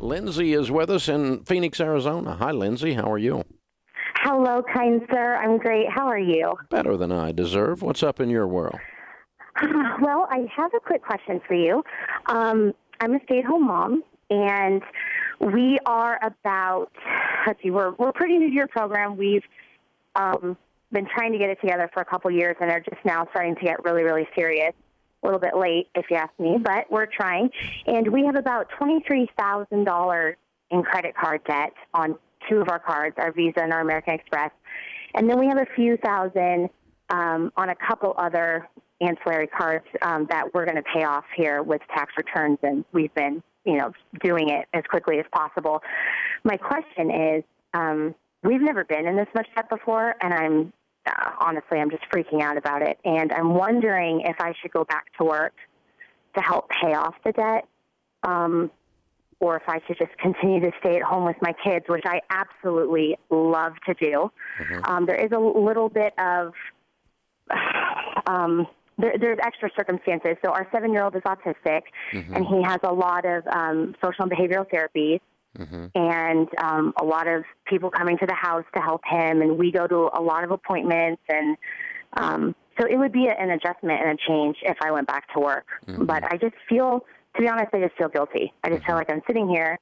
Lindsay is with us in Phoenix, Arizona. Hi, Lindsay. How are you? Hello, kind sir. I'm great. How are you? Better than I deserve. What's up in your world? Well, I have a quick question for you. I'm a stay-at-home mom, and we are about, we're pretty new to your program. We've been trying to get it together for a couple years, and are just now starting to get really, really serious. A little bit late, if you ask me, but we're trying. And we have about $23,000 in credit card debt on two of our cards, our Visa and our American Express. And then we have a few thousand on a couple other ancillary cards that we're going to pay off here with tax returns, and we've been, doing it as quickly as possible. My question is, we've never been in this much debt before, and honestly, I'm just freaking out about it. And I'm wondering if I should go back to work to help pay off the debt, or if I should just continue to stay at home with my kids, which I absolutely love to do. Mm-hmm. There is a little bit of there's extra circumstances. So our 7-year-old is autistic, mm-hmm. and he has a lot of social and behavioral therapies. Mm-hmm. And a lot of people coming to the house to help him, and we go to a lot of appointments, and so it would be an adjustment and a change if I went back to work. Mm-hmm. But I just feel, to be honest, I just feel guilty. I just feel like I'm sitting here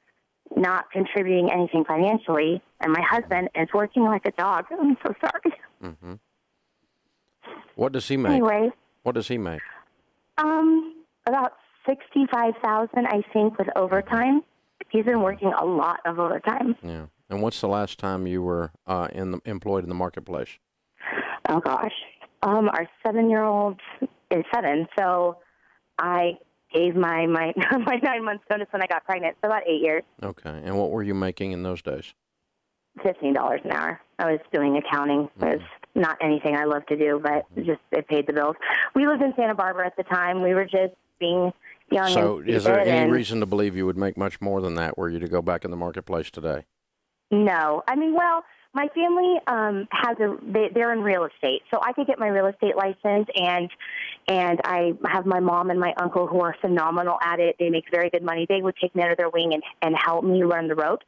not contributing anything financially, and my husband is working like a dog. I'm so sorry. Mm-hmm. What does he make? Anyway. What does he make? About $65,000, I think, with overtime. He's been working a lot of overtime. Yeah. And what's the last time you were employed in the marketplace? Oh, gosh. Our 7-year-old is 7, so I gave my 9 months notice when I got pregnant, so about 8 years. Okay. And what were you making in those days? $15 an hour. I was doing accounting. Mm-hmm. It was not anything I love to do, but just it paid the bills. We lived in Santa Barbara at the time. We were just being young. So is there any reason to believe you would make much more than that were you to go back in the marketplace today? No. I mean, well, my family they're in real estate, so I could get my real estate license, and I have my mom and my uncle who are phenomenal at it. They make very good money. They would take me under their wing and help me learn the ropes.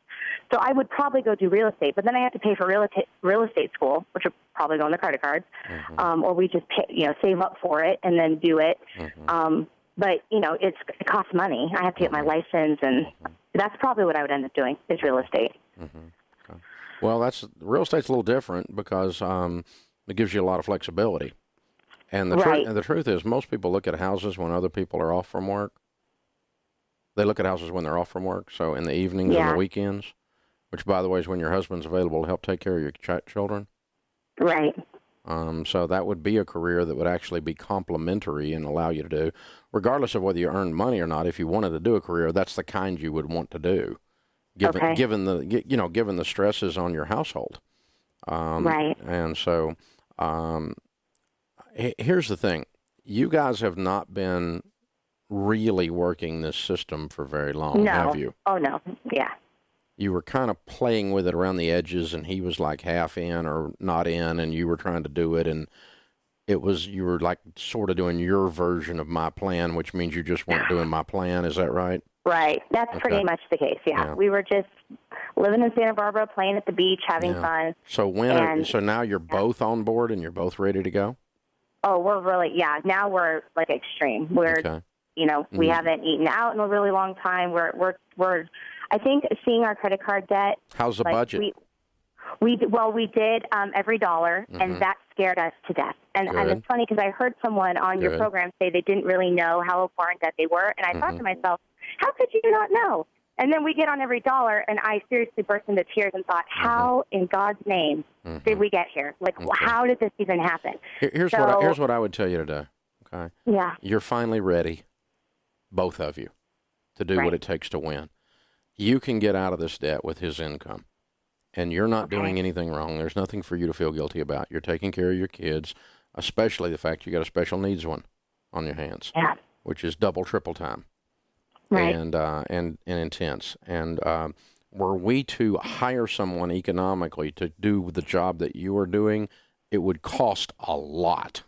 So I would probably go do real estate, but then I have to pay for real estate school, which would probably go on the credit cards, mm-hmm. Or we just save up for it and then do it. Mm-hmm. But it costs money. I have to get my license, and that's probably what I would end up doing is real estate. Mm-hmm. Okay. Well, real estate's a little different because it gives you a lot of flexibility. And the truth is, most people look at houses when other people are off from work. They look at houses when they're off from work, so in the evenings and the weekends, which, by the way, is when your husband's available to help take care of your children. Right. So that would be a career that would actually be complementary and allow you to do, regardless of whether you earn money or not. If you wanted to do a career, that's the kind you would want to do, given the stresses on your household. Right. And so, here's the thing: you guys have not been really working this system for very long, have you? Oh no. Yeah. You were kind of playing with it around the edges, and he was like half in or not in, and you were trying to do it, and you were like sort of doing your version of my plan, which means you just weren't doing my plan. Is that right? Right. That's pretty much the case. Yeah. We were just living in Santa Barbara, playing at the beach, having fun. So so now you're both on board and you're both ready to go? Oh, we're really, now we're like extreme. We're, we haven't eaten out in a really long time. We're I think seeing our credit card debt. How's the budget? We did every dollar, mm-hmm. and that scared us to death. And it's funny because I heard someone on your program say they didn't really know how far in debt they were, and I mm-hmm. thought to myself, how could you not know? And then we get on every dollar, and I seriously burst into tears and thought, how in God's name mm-hmm. did we get here? Like, how did this even happen? Here's what I would tell you today. Okay. Yeah. You're finally ready, both of you, to do what it takes to win. You can get out of this debt with his income, and you're not doing anything wrong. There's nothing for you to feel guilty about. You're taking care of your kids, especially the fact you got a special needs one on your hands, which is double, triple time, and intense. And were we to hire someone economically to do the job that you are doing, it would cost a lot.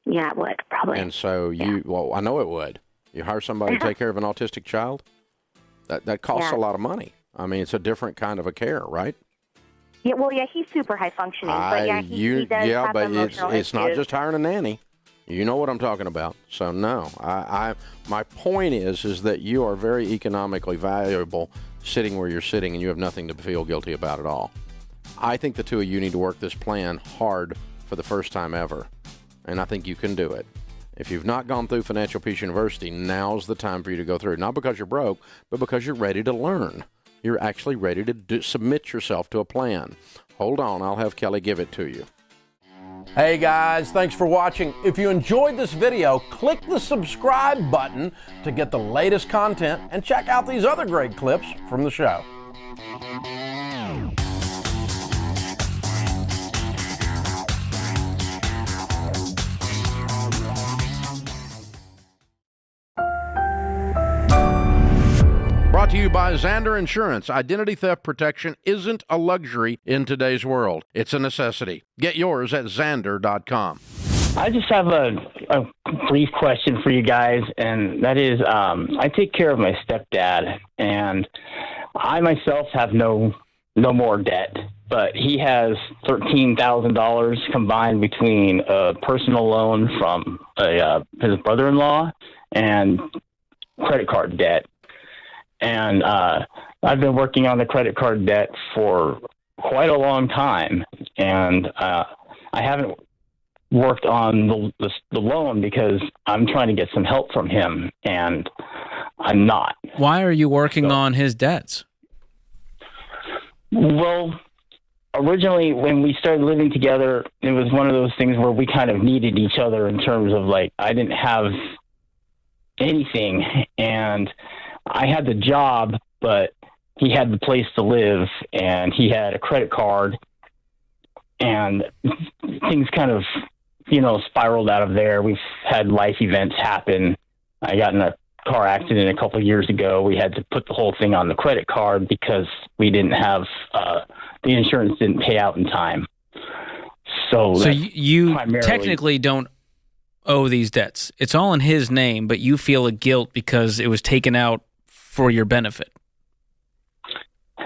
Yeah, it would, probably. And so I know it would. You hire somebody to take care of an autistic child? That costs Yeah. a lot of money. I mean, it's a different kind of a care, right? Yeah, well, yeah, he's super high functioning, but yeah, he does have but emotional it's not issues. just hiring a nanny. You know what I'm talking about. So no, my point is that you are very economically valuable sitting where you're sitting, and you have nothing to feel guilty about at all. I think the two of you need to work this plan hard for the first time ever, and I think you can do it. If you've not gone through Financial Peace University, now's the time for you to go through. Not because you're broke, but because you're ready to learn. You're actually ready to submit yourself to a plan. Hold on, I'll have Kelly give it to you. Hey guys, thanks for watching. If you enjoyed this video, click the subscribe button to get the latest content and check out these other great clips from the show. Brought to you by Xander Insurance. Identity theft protection isn't a luxury in today's world. It's a necessity. Get yours at Xander.com. I just have a brief question for you guys, and that is, I take care of my stepdad, and I myself have no more debt, but he has $13,000 combined between a personal loan from his brother-in-law and credit card debt. And I've been working on the credit card debt for quite a long time, and I haven't worked on the loan because I'm trying to get some help from him, and I'm not. Why are you working on his debts? Well, originally when we started living together, it was one of those things where we kind of needed each other in terms of, like, I didn't have anything, and I had the job, but he had the place to live, and he had a credit card, and things kind of, spiraled out of there. We've had life events happen. I got in a car accident a couple of years ago. We had to put the whole thing on the credit card because we didn't have, the insurance didn't pay out in time. So you technically don't owe these debts. It's all in his name, but you feel a guilt because it was taken out for your benefit.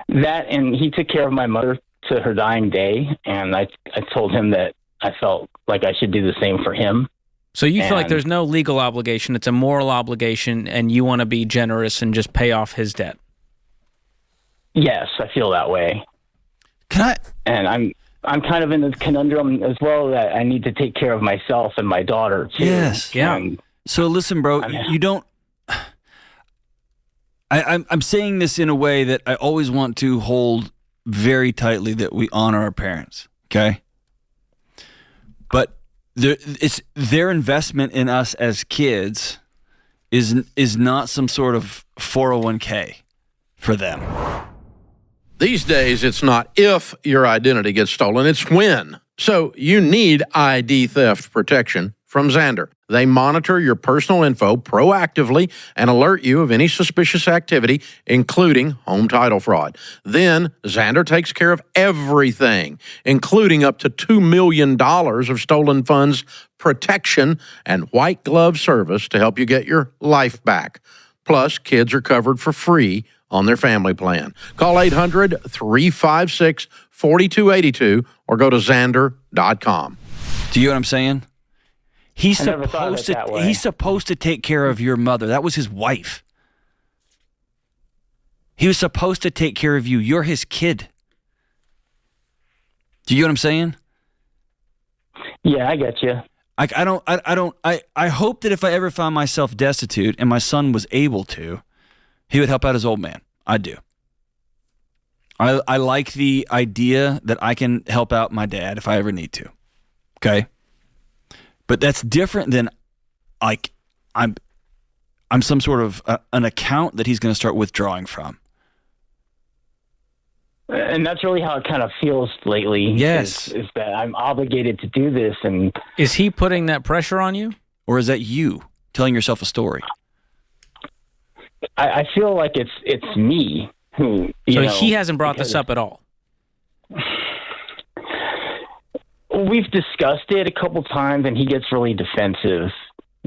That, and he took care of my mother to her dying day, and I told him that I felt like I should do the same for him. So you feel like there's no legal obligation, it's a moral obligation, and you want to be generous and just pay off his debt. Yes, I feel that way. And I'm kind of in this conundrum as well that I need to take care of myself and my daughter too. Yes. Yeah. So listen, bro, you don't. I'm saying this in a way that I always want to hold very tightly, that we honor our parents, okay? But it's their investment in us as kids is not some sort of 401k for them. These days, it's not if your identity gets stolen, it's when. So you need ID theft protection from Xander. They monitor your personal info proactively and alert you of any suspicious activity, including home title fraud. Then Xander takes care of everything, including up to $2 million of stolen funds protection and white glove service to help you get your life back. Plus, kids are covered for free on their family plan. Call 800-356-4282 or go to Xander.com. Do you know what I'm saying? He's never thought of it that way. He's supposed to take care of your mother. That was his wife. He was supposed to take care of you. You're his kid. Do you know what I'm saying? Yeah, I get you. I hope that if I ever found myself destitute and my son was able to, he would help out his old man. I do. I like the idea that I can help out my dad if I ever need to. Okay? But that's different than, like, I'm some sort of an account that he's going to start withdrawing from. And that's really how it kind of feels lately. Yes. Is that I'm obligated to do this. And Is he putting that pressure on you? Or is that you telling yourself a story? I feel like it's me who, So he hasn't brought this up at all? We've discussed it a couple times, and he gets really defensive.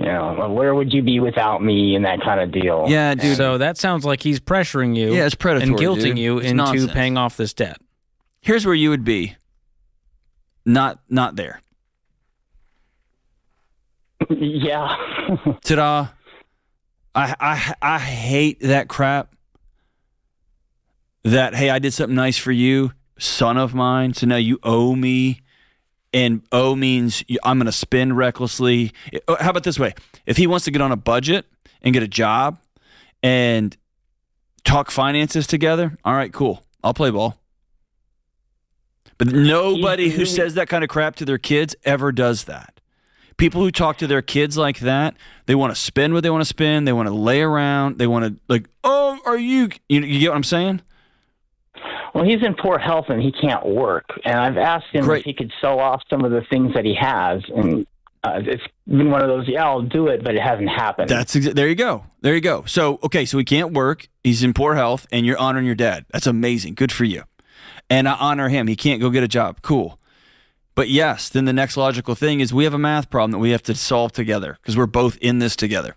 Where would you be without me, and that kind of deal. Yeah, dude. So that sounds like he's pressuring you. Yeah, it's predatory, and guilting dude. you It's into nonsense. paying off this debt. Here's where you would be. Not there. Yeah. Ta-da. I hate that crap. That, hey, I did something nice for you, son of mine, so now you owe me. And owe means I'm going to spend recklessly. How about this way? If he wants to get on a budget and get a job and talk finances together, all right, cool. I'll play ball. But nobody who says that kind of crap to their kids ever does that. People who talk to their kids like that, they want to spend what they want to spend. They want to lay around. They want to are you get what I'm saying? Well, he's in poor health and he can't work. And I've asked him if he could sell off some of the things that he has. And it's been one of those, I'll do it, but it hasn't happened. There you go. There you go. So he can't work. He's in poor health, and you're honoring your dad. That's amazing. Good for you. And I honor him. He can't go get a job. Cool. But yes, then the next logical thing is we have a math problem that we have to solve together because we're both in this together.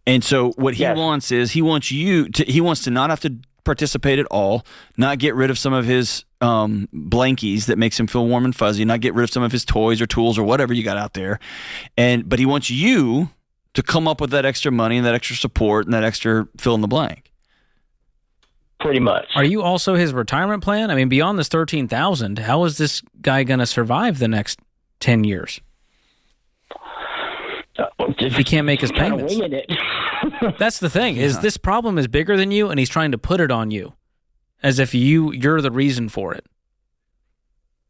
And so what he wants is he wants to not have to participate at all, not get rid of some of his blankies that makes him feel warm and fuzzy, not get rid of some of his toys or tools or whatever you got out there. But he wants you to come up with that extra money and that extra support and that extra fill in the blank. Pretty much. Are you also his retirement plan? I mean, beyond this $13,000, how is this guy going to survive the next 10 years? If he can't make his payments. That's the thing, is this problem is bigger than you, and he's trying to put it on you, as if you're the reason for it.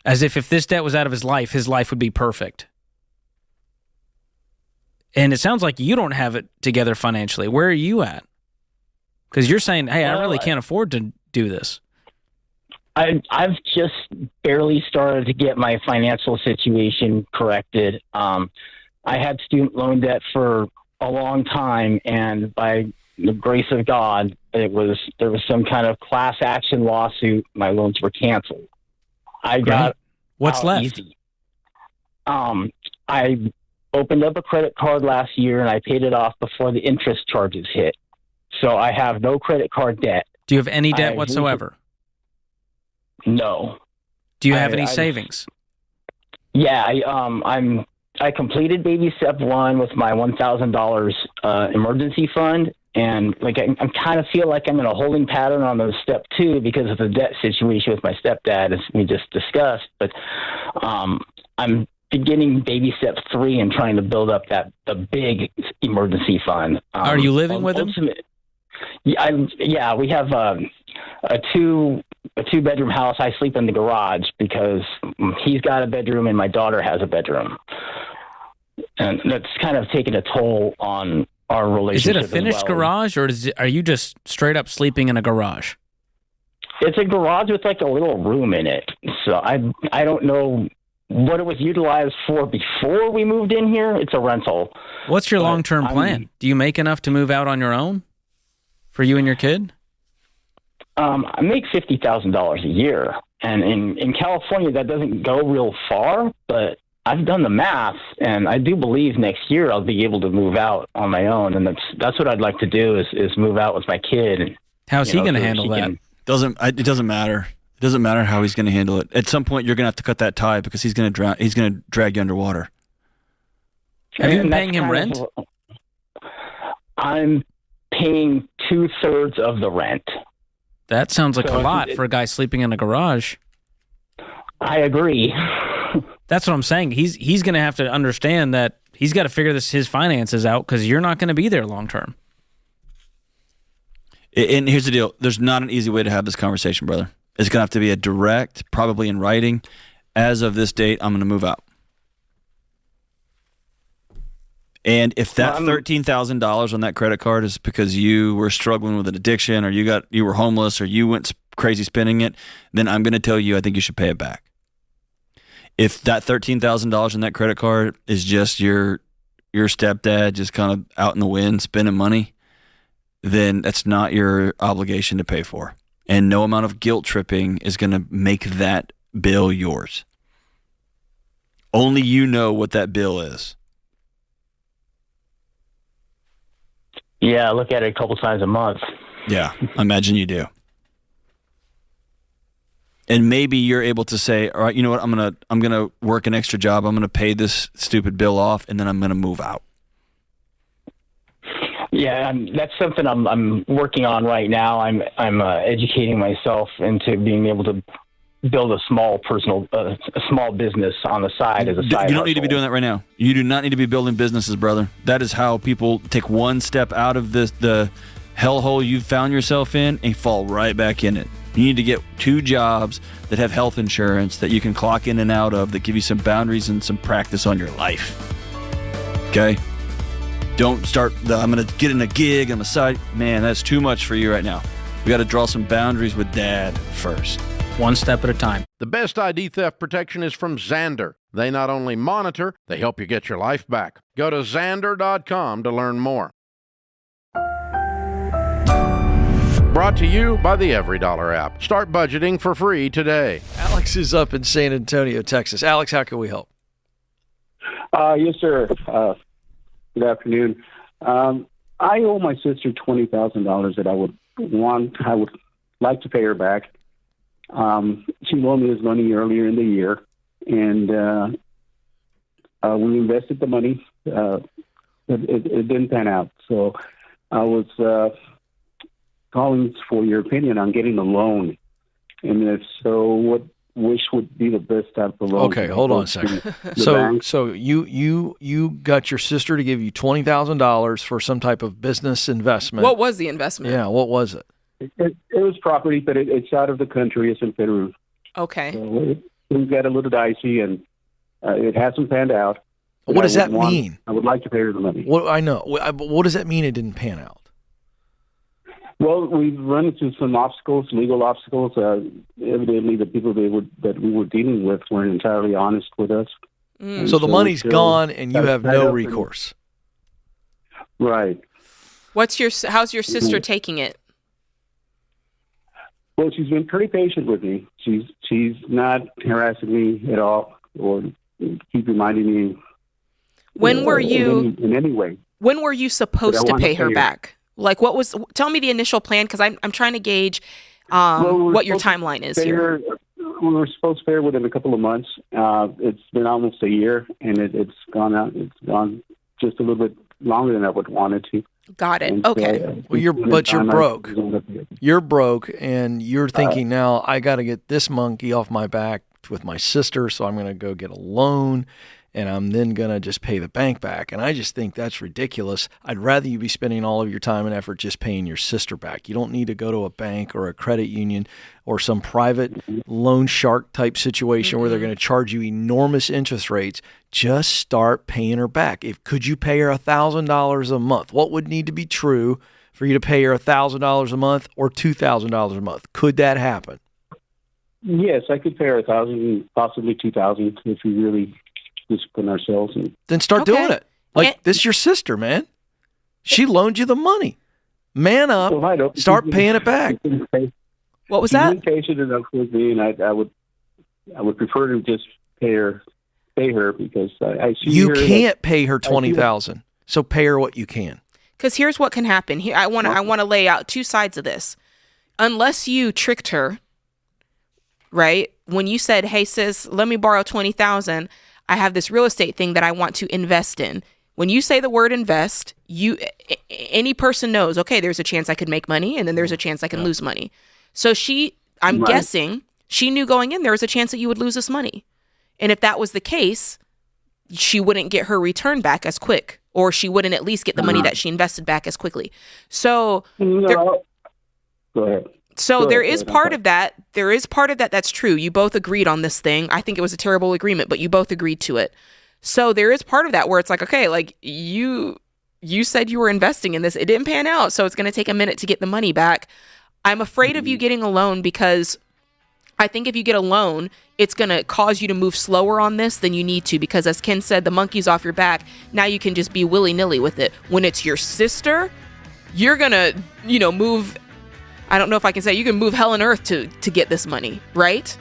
As if this debt was out of his life would be perfect. And it sounds like you don't have it together financially. Where are you at? Because you're saying, hey, I really can't afford to do this. I've just barely started to get my financial situation corrected. I had student loan debt for a long time, and by the grace of God, there was some kind of class action lawsuit. My loans were canceled. I got what's left? Easy. I opened up a credit card last year, and I paid it off before the interest charges hit. So I have no credit card debt. Do you have any debt whatsoever? No. Do you have any savings? Yeah, I completed baby step 1 with my $1,000 emergency fund, and I kind of feel like I'm in a holding pattern on the step 2 because of the debt situation with my stepdad, as we just discussed. But I'm beginning baby step 3 and trying to build up the big emergency fund. Are you living with him? Yeah, we have a two-bedroom house. I sleep in the garage because he's got a bedroom and my daughter has a bedroom. And that's kind of taken a toll on our relationship. Is it a finished garage, or are you just straight up sleeping in a garage? It's a garage with a little room in it. So I don't know what it was utilized for before we moved in here. It's a rental. What's your long-term plan? Do you make enough to move out on your own for you and your kid? I make $50,000 a year. And in California, that doesn't go real far, but I've done the math, and I do believe next year I'll be able to move out on my own, and that's what I'd like to do is move out with my kid. And, how's he going to handle that? It doesn't matter. It doesn't matter how he's going to handle it. At some point, you're going to have to cut that tie because he's going to drown. He's going to drag you underwater. Have you been paying him rent? I'm paying 2/3 of the rent. That sounds like a lot for a guy sleeping in a garage. I agree. That's what I'm saying. He's going to have to understand that he's got to figure his finances out because you're not going to be there long term. And here's the deal. There's not an easy way to have this conversation, brother. It's going to have to be a direct, probably in writing. As of this date, I'm going to move out. And if that $13,000 on that credit card is because you were struggling with an addiction or you were homeless or you went crazy spending it, then I'm going to tell you I think you should pay it back. If that $13,000 on that credit card is just your stepdad just kind of out in the wind spending money, then that's not your obligation to pay for. And no amount of guilt tripping is going to make that bill yours. Only you know what that bill is. Yeah, I look at it a couple times a month. Yeah, I imagine you do. And maybe you're able to say, all right, you know what, I'm gonna work an extra job. I'm gonna pay this stupid bill off, and then I'm gonna move out. Yeah, that's something I'm working on right now. I'm educating myself into being able to build a small business on the side as a side. You don't need to be doing that right now. You do not need to be building businesses, brother. That is how people take one step out of the hellhole you've found yourself in and fall right back in it. You need to get 2 jobs that have health insurance that you can clock in and out of, that give you some boundaries and some practice on your life. Okay? Don't start I'm going to get in a gig on the side. Man, that's too much for you right now. We got to draw some boundaries with Dad first. One step at a time. The best ID theft protection is from Xandr. They not only monitor, they help you get your life back. Go to Xandr.com to learn more. Brought to you by the EveryDollar app. Start budgeting for free today. Alex is up in San Antonio, Texas. Alex, how can we help? Yes, sir. Good afternoon. I owe my sister $20,000 that I would like to pay her back. She loaned me this money earlier in the year, and we invested the money. It didn't pan out, so I was calling for your opinion on getting a loan, and if so, what would be the best type of loan? Okay, hold on a second. So you got your sister to give you $20,000 for some type of business investment. What was the investment? Yeah, what was it? It was property, but it's out of the country. It's in Peru. Okay. So it got a little dicey, and it hasn't panned out. What does that mean? I would like to pay her the money. Well, I know. But what does that mean it didn't pan out? Well, we've run into some obstacles, legal obstacles. Evidently, the people that we were dealing with weren't entirely honest with us. So the money's gone, and you have no recourse. Right. How's your sister taking it? Well, she's been pretty patient with me. She's not harassing me at all, or keep reminding me. When were you in any way? When were you supposed to pay her back? Like, tell me the initial plan, because I'm trying to gauge what your timeline is here. We were supposed to pay her within a couple of months. It's been almost a year, and it's gone just a little bit longer than I would want it to. Got it. And okay. So, well, you're broke. You're broke, and you're thinking now, I got to get this monkey off my back with my sister, so I'm going to go get a loan, and I'm then going to just pay the bank back. And I just think that's ridiculous. I'd rather you be spending all of your time and effort just paying your sister back. You don't need to go to a bank or a credit union or some private loan shark type situation where they're going to charge you enormous interest rates. Just start paying her back. Could you pay her $1,000 a month? What would need to be true for you to pay her $1,000 a month or $2,000 a month? Could that happen? Yes, I could pay her $1,000, possibly $2,000 if we really discipline ourselves. Then start doing it. This is your sister, man. She loaned you the money. Man up. Well, start paying it back. What was that? She's been patient enough with me, and I would prefer to just pay her because I see you her. You can't pay her $20,000, so pay her what you can. Because here's what can happen. Here, I want to lay out 2 sides of this. Unless you tricked her, right? When you said, "Hey sis, let me borrow $20,000. I have this real estate thing that I want to invest in." When you say the word invest, any person knows, okay, there's a chance I could make money, and then there's a chance I can lose money. So I'm guessing she knew going in there was a chance that you would lose this money. And if that was the case, she wouldn't get her return back as quick, or she wouldn't at least get the money that she invested back as quickly. So go ahead. So there is part of that. There is part of that that's true. You both agreed on this thing. I think it was a terrible agreement, but you both agreed to it. So there is part of that where it's like, okay, like you said you were investing in this. It didn't pan out, so it's going to take a minute to get the money back. I'm afraid of you getting a loan because I think if you get a loan, it's going to cause you to move slower on this than you need to, because as Ken said, the monkey's off your back. Now you can just be willy-nilly with it. When it's your sister, you're going to, move, I don't know if I can say, you can move hell and earth to get this money, right?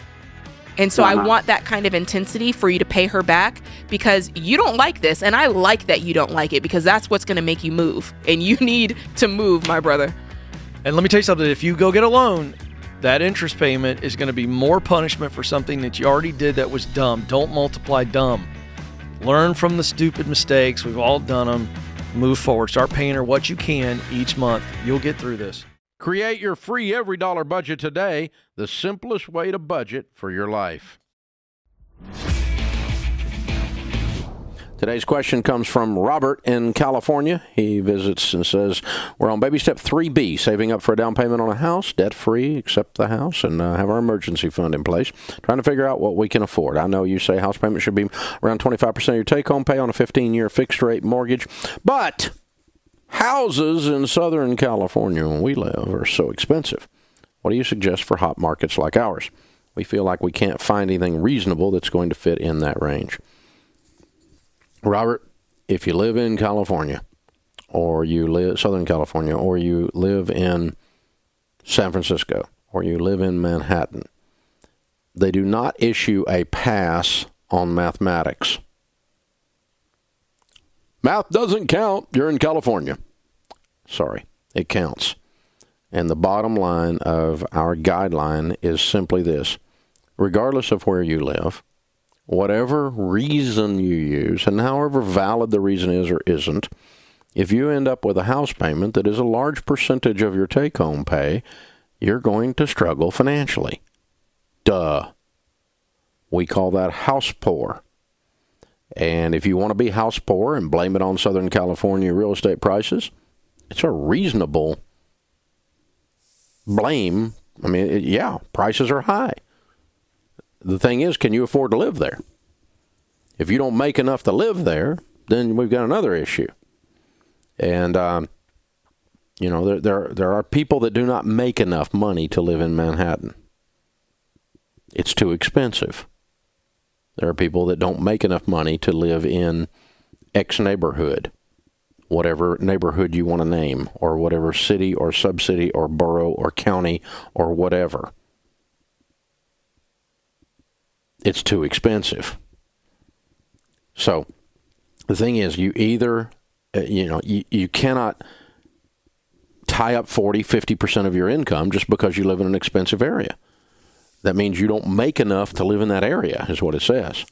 And so I want that kind of intensity for you to pay her back, because you don't like this. And I like that you don't like it, because that's what's going to make you move. And you need to move, my brother. And let me tell you something. If you go get a loan, that interest payment is going to be more punishment for something that you already did that was dumb. Don't multiply dumb. Learn from the stupid mistakes. We've all done them. Move forward. Start paying her what you can each month. You'll get through this. Create your free every dollar budget today, the simplest way to budget for your life. Today's question comes from Robert in California. He visits and says, we're on baby step 3B, saving up for a down payment on a house, debt-free, except the house, and have our emergency fund in place. Trying to figure out what we can afford. I know you say house payment should be around 25% of your take-home pay on a 15-year fixed-rate mortgage, but houses in Southern California, where we live, are so expensive. What do you suggest for hot markets like ours? We feel like we can't find anything reasonable that's going to fit in that range. Robert, if you live in California, or you live Southern California, or you live in San Francisco, or you live in Manhattan, they do not issue a pass on mathematics. Math doesn't count. You're in California. Sorry, it counts. And the bottom line of our guideline is simply this. Regardless of where you live, whatever reason you use, and however valid the reason is or isn't, if you end up with a house payment that is a large percentage of your take-home pay, you're going to struggle financially. Duh. We call that house poor. And if you want to be house poor and blame it on Southern California real estate prices, it's a reasonable blame. I mean, yeah, prices are high. The thing is, can you afford to live there? If you don't make enough to live there, then we've got another issue. And, you know, there are people that do not make enough money to live in Manhattan. It's too expensive. There are people that don't make enough money to live in X neighborhood, whatever neighborhood you want to name, or whatever city or subcity or borough or county or whatever. It's too expensive. So the thing is, you either, you cannot tie up 40, 50% of your income just because you live in an expensive area. That means you don't make enough to live in that area, is what it says.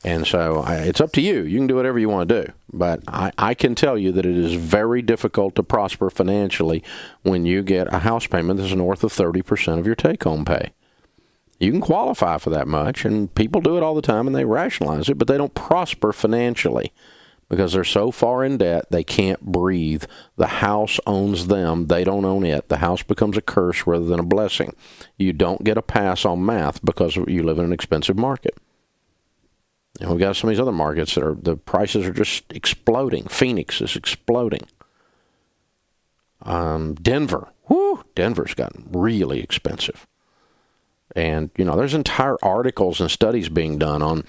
And so it's up to you. You can do whatever you want to do. But I can tell you that it is very difficult to prosper financially when you get a house payment that's north of 30% of your take-home pay. You can qualify for that much, and people do it all the time, and they rationalize it, but they don't prosper financially because they're so far in debt they can't breathe. The house owns them. They don't own it. The house becomes a curse rather than a blessing. You don't get a pass on math because you live in an expensive market. And we've got some of these other markets that the prices are just exploding. Phoenix is exploding. Denver. Denver's gotten really expensive. And, there's entire articles and studies being done on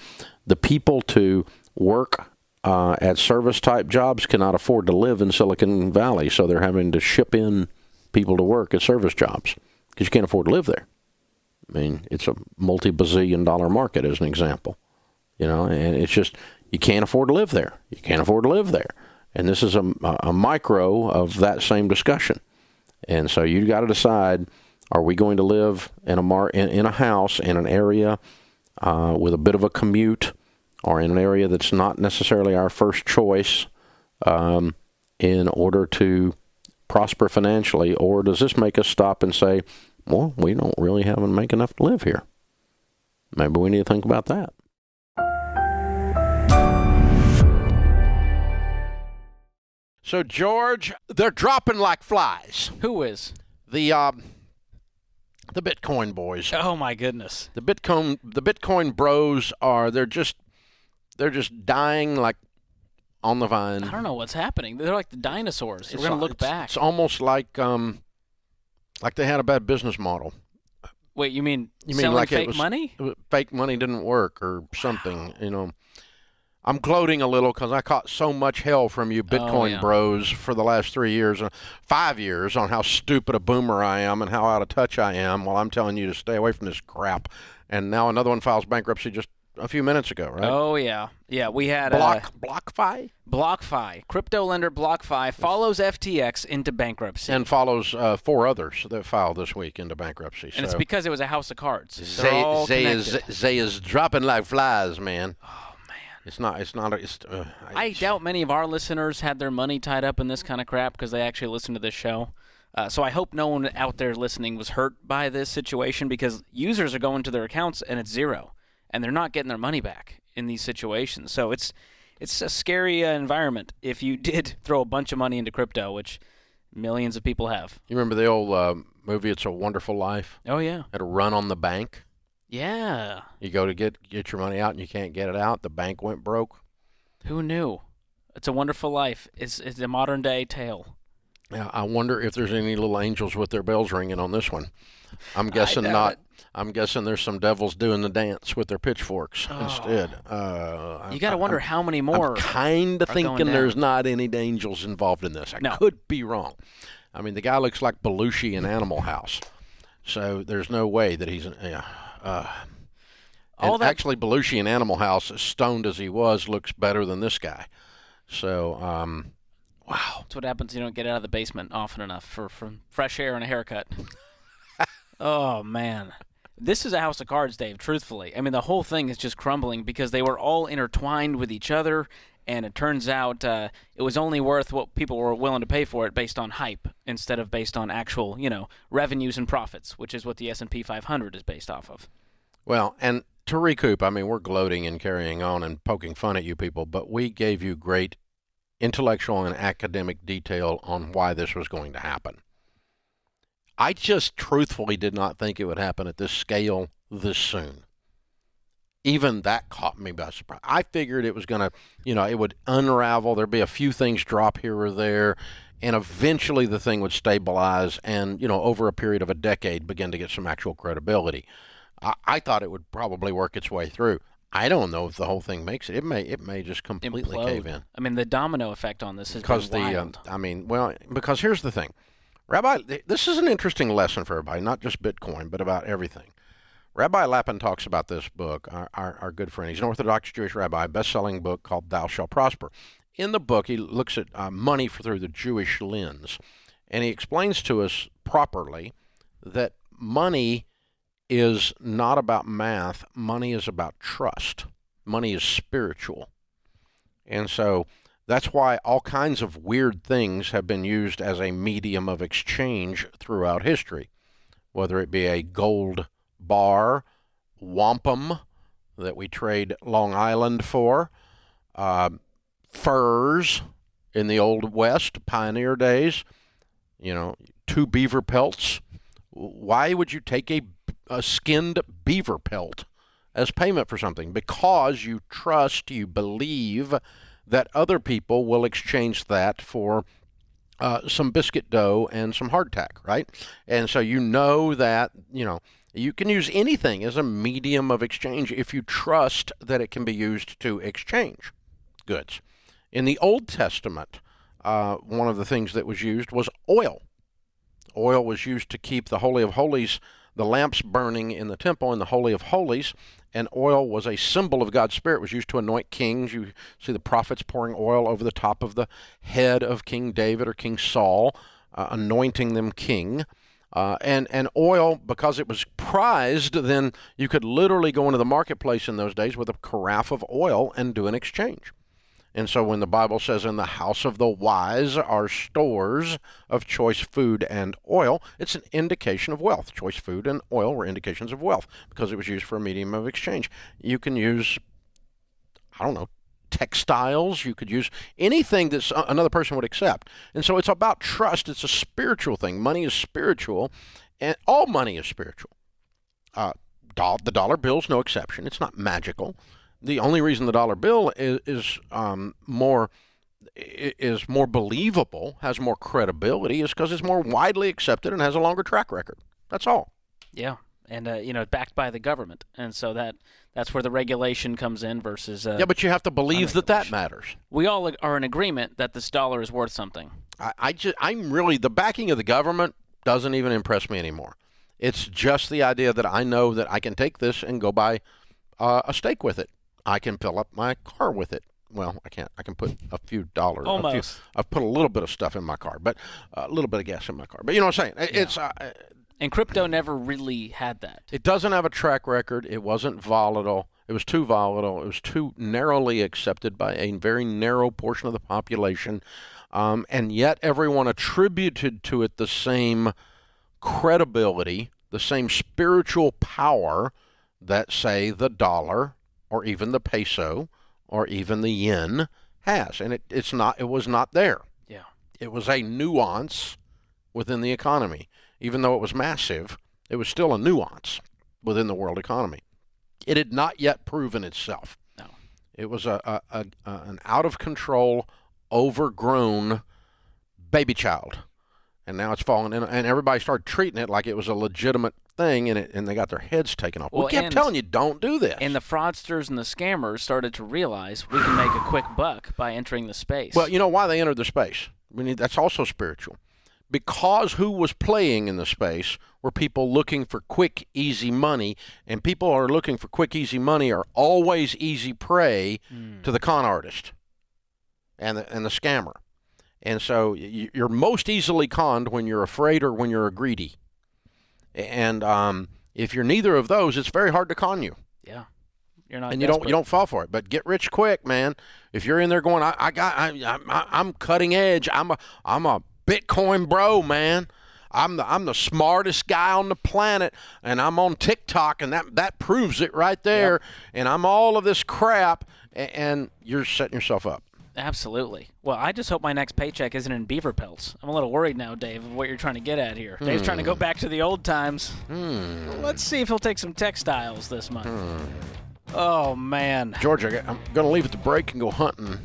the people to work at service-type jobs cannot afford to live in Silicon Valley, so they're having to ship in people to work at service jobs because you can't afford to live there. I mean, it's a multi-bazillion-dollar market, as an example. And it's just, you can't afford to live there. You can't afford to live there. And this is a micro of that same discussion. And so you got to decide, are we going to live in a house in an area with a bit of a commute, or in an area that's not necessarily our first choice in order to prosper financially? Or does this make us stop and say, well, we don't really make enough to live here? Maybe we need to think about that. So, George, they're dropping like flies. Who is? The Bitcoin boys. Oh my goodness. The Bitcoin bros they're just dying like on the vine. I don't know what's happening. They're like the dinosaurs. We're going to look back. It's almost like they had a bad business model. Wait, you mean selling like fake money? Fake money didn't work or something, I'm gloating a little because I caught so much hell from you Bitcoin bros for the last 3 years, 5 years, on how stupid a boomer I am and how out of touch I am while I'm telling you to stay away from this crap. and now another one files bankruptcy just a few minutes ago, right? Oh, yeah. Yeah, we had BlockFi? BlockFi. Crypto lender BlockFi follows FTX into bankruptcy. And follows 4 others that filed this week into bankruptcy. And it's because it was a house of cards. They is dropping like flies, man. Oh, man. I doubt many of our listeners had their money tied up in this kind of crap because they actually listen to this show. So I hope no one out there listening was hurt by this situation, because users are going to their accounts and it's zero, and they're not getting their money back in these situations. So it's a scary environment if you did throw a bunch of money into crypto, which millions of people have. You remember the old movie It's a Wonderful Life? Oh, yeah. Had a run on the bank. Yeah. You go to get your money out and you can't get it out. The bank went broke. Who knew? It's a Wonderful Life. It's a modern day tale. Yeah, I wonder if there's any little angels with their bells ringing on this one. I'm guessing not. I'm guessing there's some devils doing the dance with their pitchforks instead. You got to wonder how many more. I'm kind of thinking there's not any angels involved in this. I could be wrong. I mean, the guy looks like Belushi in Animal House, so there's no way that he's actually, Belushi in Animal House, as stoned as he was, looks better than this guy. So, wow. That's what happens when you don't get out of the basement often enough for fresh air and a haircut. Oh, man. This is a house of cards, Dave, truthfully. I mean, the whole thing is just crumbling because they were all intertwined with each other, and it turns out it was only worth what people were willing to pay for it based on hype instead of based on actual, revenues and profits, which is what the S&P 500 is based off of. Well, and to recoup, I mean, we're gloating and carrying on and poking fun at you people, but we gave you great intellectual and academic detail on why this was going to happen. I just truthfully did not think it would happen at this scale this soon. Even that caught me by surprise. I figured it was going to, it would unravel. There'd be a few things drop here or there, and eventually the thing would stabilize and, over a period of a decade, begin to get some actual credibility. I thought it would probably work its way through. I don't know if the whole thing makes it. It may just completely cave in. I mean, the domino effect on this has been wild. Because here's the thing. Rabbi, this is an interesting lesson for everybody, not just Bitcoin, but about everything. Rabbi Lapin talks about this book, our good friend. He's an Orthodox Jewish rabbi, best-selling book called Thou Shalt Prosper. In the book, he looks at money through the Jewish lens, and he explains to us properly that money is not about math. Money is about trust. Money is spiritual. And so that's why all kinds of weird things have been used as a medium of exchange throughout history, whether it be a gold bar, wampum that we trade Long Island for, furs in the Old West, pioneer days, 2 beaver pelts. Why would you take a skinned beaver pelt as payment for something? Because you trust, you believe that other people will exchange that for some biscuit dough and some hardtack, right? And so that, you can use anything as a medium of exchange if you trust that it can be used to exchange goods. In the Old Testament, one of the things that was used was oil. Oil was used to keep the Holy of Holies, the lamps burning in the temple in the Holy of Holies, and oil was a symbol of God's Spirit. It was used to anoint kings. You see the prophets pouring oil over the top of the head of King David or King Saul, anointing them king. And oil, because it was prized, then you could literally go into the marketplace in those days with a carafe of oil and do an exchange. And so when the Bible says in the house of the wise are stores of choice food and oil, it's an indication of wealth. Choice food and oil were indications of wealth because it was used for a medium of exchange. You can use, textiles. You could use anything that another person would accept. And so it's about trust. It's a spiritual thing. Money is spiritual, and all money is spiritual. The dollar bill is no exception. It's not magical. The only reason the dollar bill is more believable, has more credibility, is because it's more widely accepted and has a longer track record. That's all. Yeah, and backed by the government, and so that's where the regulation comes in versus. But you have to believe that matters. We all are in agreement that this dollar is worth something. I'm really, the backing of the government doesn't even impress me anymore. It's just the idea that I know that I can take this and go buy a steak with it. I can fill up my car with it. Well, I can't. I can put a few dollars. Almost. I've put a little bit of stuff in my car, but a little bit of gas in my car. But you know what I'm saying? It's and crypto never really had that. It doesn't have a track record. It wasn't volatile. It was too volatile. It was too narrowly accepted by a very narrow portion of the population, and yet everyone attributed to it the same credibility, the same spiritual power that, say, the dollar or even the peso or even the yen has. And it was not there. Yeah. It was a nuance within the economy. Even though it was massive, it was still a nuance within the world economy. It had not yet proven itself. No. It was an out-of-control, overgrown baby child. And now it's fallen in, and everybody started treating it like it was a legitimate thing, and they got their heads taken off. Well, we kept telling you, don't do this. And the fraudsters and the scammers started to realize we can make a quick buck by entering the space. Well, you know why they entered the space? That's also spiritual. Because who was playing in the space were people looking for quick, easy money, and people who are looking for quick, easy money are always easy prey to the con artist and the scammer. And so you're most easily conned when you're afraid or when you're greedy. And if you're neither of those, it's very hard to con you. Yeah, you're not. And you don't fall for it. But get rich quick, man. If you're in there going, I'm cutting edge. I'm a Bitcoin bro, man. I'm the smartest guy on the planet, and I'm on TikTok, and that proves it right there. Yep. And I'm all of this crap, and you're setting yourself up. Absolutely. Well, I just hope my next paycheck isn't in beaver pelts. I'm a little worried now, Dave, of what you're trying to get at here. Dave's trying to go back to the old times. Let's see if he'll take some textiles this month. Oh, man. George, I'm going to leave at the break and go hunting.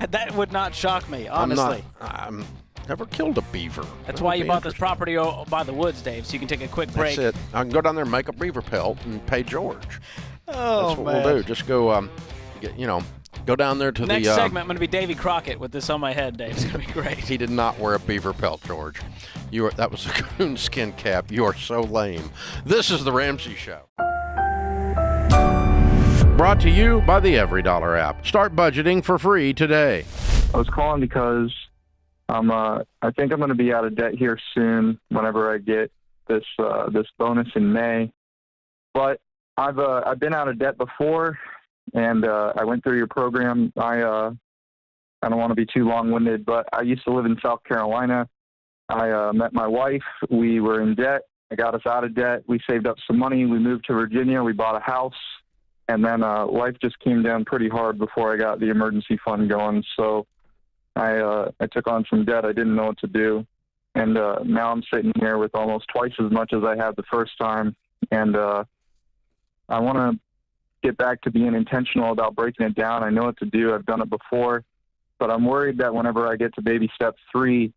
That would not shock me, honestly. I'm never killed a beaver. That's why you bought this property by the woods, Dave, so you can take a quick break. That's it. I can go down there and make a beaver pelt and pay George. Oh, that's what we'll do. Just go, go down there to Next segment, I'm going to be Davy Crockett with this on my head, Dave. It's going to be great. He did not wear a beaver pelt, George. That was a coonskin cap. You are so lame. This is The Ramsey Show. Brought to you by the EveryDollar app. Start budgeting for free today. I was calling because I think I'm going to be out of debt here soon whenever I get this bonus in May. But I've been out of debt before, and I went through your program. I don't want to be too long-winded, but I used to live in South Carolina. I met my wife. We were in debt. I got us out of debt. We saved up some money. We moved to Virginia. We bought a house. And then life just came down pretty hard before I got the emergency fund going. So I took on some debt. I didn't know what to do. And now I'm sitting here with almost twice as much as I had the first time. And I want to get back to being intentional about breaking it down. I know what to do. I've done it before. But I'm worried that whenever I get to baby step 3,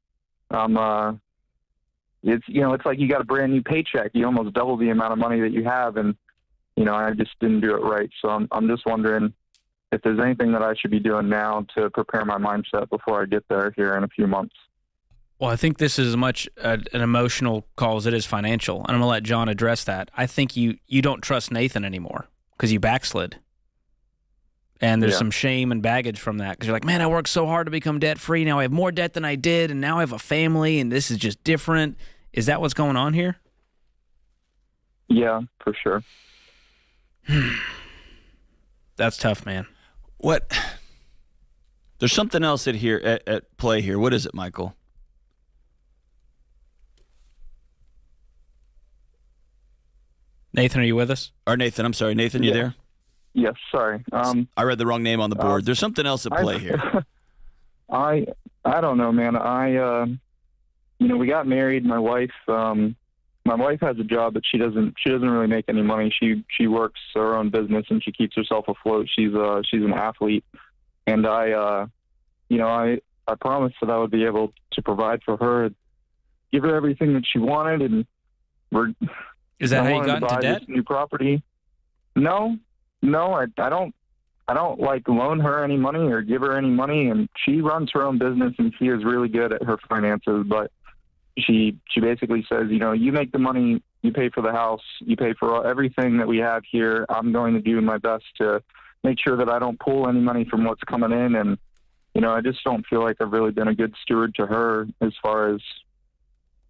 it's like you got a brand new paycheck. You almost double the amount of money that you have. And, I just didn't do it right. So I'm just wondering if there's anything that I should be doing now to prepare my mindset before I get there here in a few months. Well, I think this is as much an emotional call as it is financial. And I'm going to let John address that. I think you don't trust Nathan anymore because you backslid. And there's some shame and baggage from that because you're like, man, I worked so hard to become debt-free. Now I have more debt than I did, and now I have a family, and this is just different. Is that what's going on here? Yeah, for sure. That's tough, man. What? There's something else at play here. What is it, Michael? Nathan, are you with us? Or Nathan, I'm sorry. Nathan, you there? Yes, sorry. I read the wrong name on the board. There's something else at play here. I don't know, man. We got married. My wife has a job, but she doesn't really make any money. She works her own business and she keeps herself afloat. She's an athlete, and I promised that I would be able to provide for her, give her everything that she wanted, and Is that how you got into debt? This new property. No, I don't like loan her any money or give her any money, and she runs her own business and she is really good at her finances, but she basically says, you make the money, you pay for the house, you pay for everything that we have here. I'm going to do my best to make sure that I don't pull any money from what's coming in. And, you know, I just don't feel like I've really been a good steward to her as far as,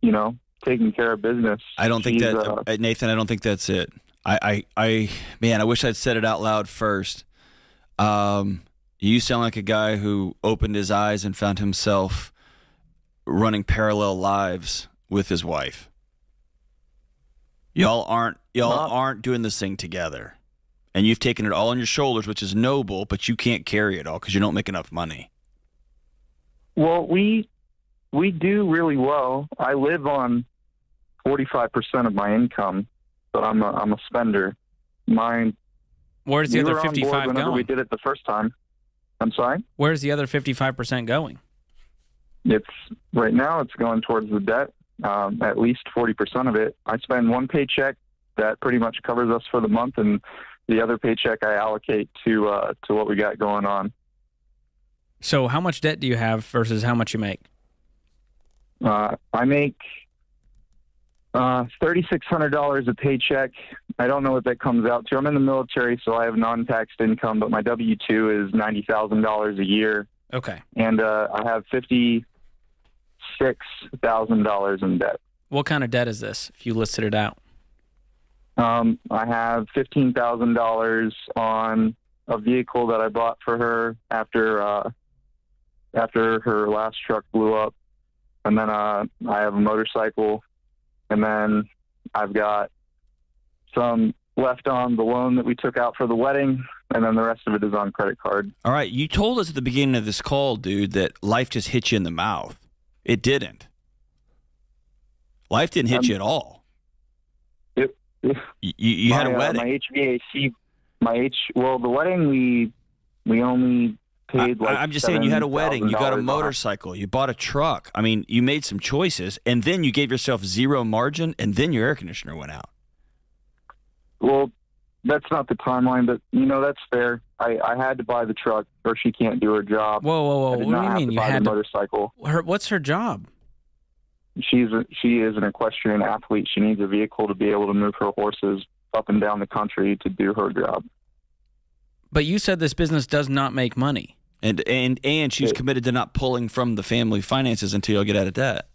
you know, taking care of business. I don't think that, Nathan, I don't think that's it. Man, I wish I'd said it out loud first. You sound like a guy who opened his eyes and found himself running parallel lives with his wife. Y'all aren't doing this thing together. And you've taken it all on your shoulders, which is noble, but you can't carry it all because you don't make enough money. Well, we do really well. I live on 45% of my income, but I'm a spender. Where's the other 55 going? We did it the first time. I'm sorry? Where's the other 55% going? Right now it's going towards the debt, at least 40% of it. I spend one paycheck that pretty much covers us for the month, and the other paycheck I allocate to what we got going on. So how much debt do you have versus how much you make? I make $3,600 a paycheck. I don't know what that comes out to. I'm in the military, so I have non-taxed income, but my W-2 is $90,000 a year. Okay. And I have $56,000 in debt. What kind of debt is this, if you listed it out? I have $15,000 on a vehicle that I bought for her after her last truck blew up. And then I have a motorcycle. And then I've got some left on the loan that we took out for the wedding, and then the rest of it is on credit card. All right, you told us at the beginning of this call, dude, that life just hit you in the mouth. It didn't. Life didn't hit you at all. You had a wedding. My HVAC, the wedding we only paid like I'm just saying, you had a wedding, you got a motorcycle, you bought a truck. I mean, you made some choices, and then you gave yourself zero margin, and then your air conditioner went out. Well, that's not the timeline, but, you know, that's fair. I had to buy the truck, or she can't do her job. Whoa. What do you mean you had the motorcycle? What's her job? She is an equestrian athlete. She needs a vehicle to be able to move her horses up and down the country to do her job. But you said this business does not make money. And she's committed to not pulling from the family finances until you get out of debt.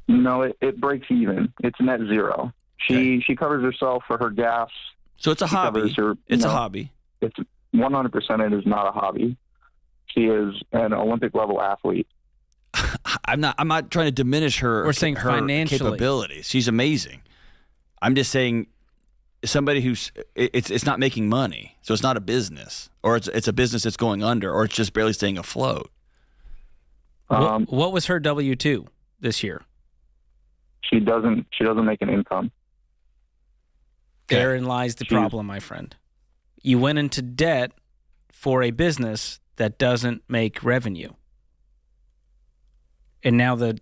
No, it breaks even. It's net zero. She covers herself for her gas. So it's a hobby. It's a hobby. It's 100%. It is not a hobby. She is an Olympic level athlete. I'm not trying to diminish her. We're saying her financially capabilities. She's amazing. I'm just saying somebody who's it's not making money, so it's not a business, or it's a business that's going under, or it's just barely staying afloat. What was her W-2 this year? She doesn't make an income. Therein lies the problem, my friend. You went into debt for a business that doesn't make revenue. And now the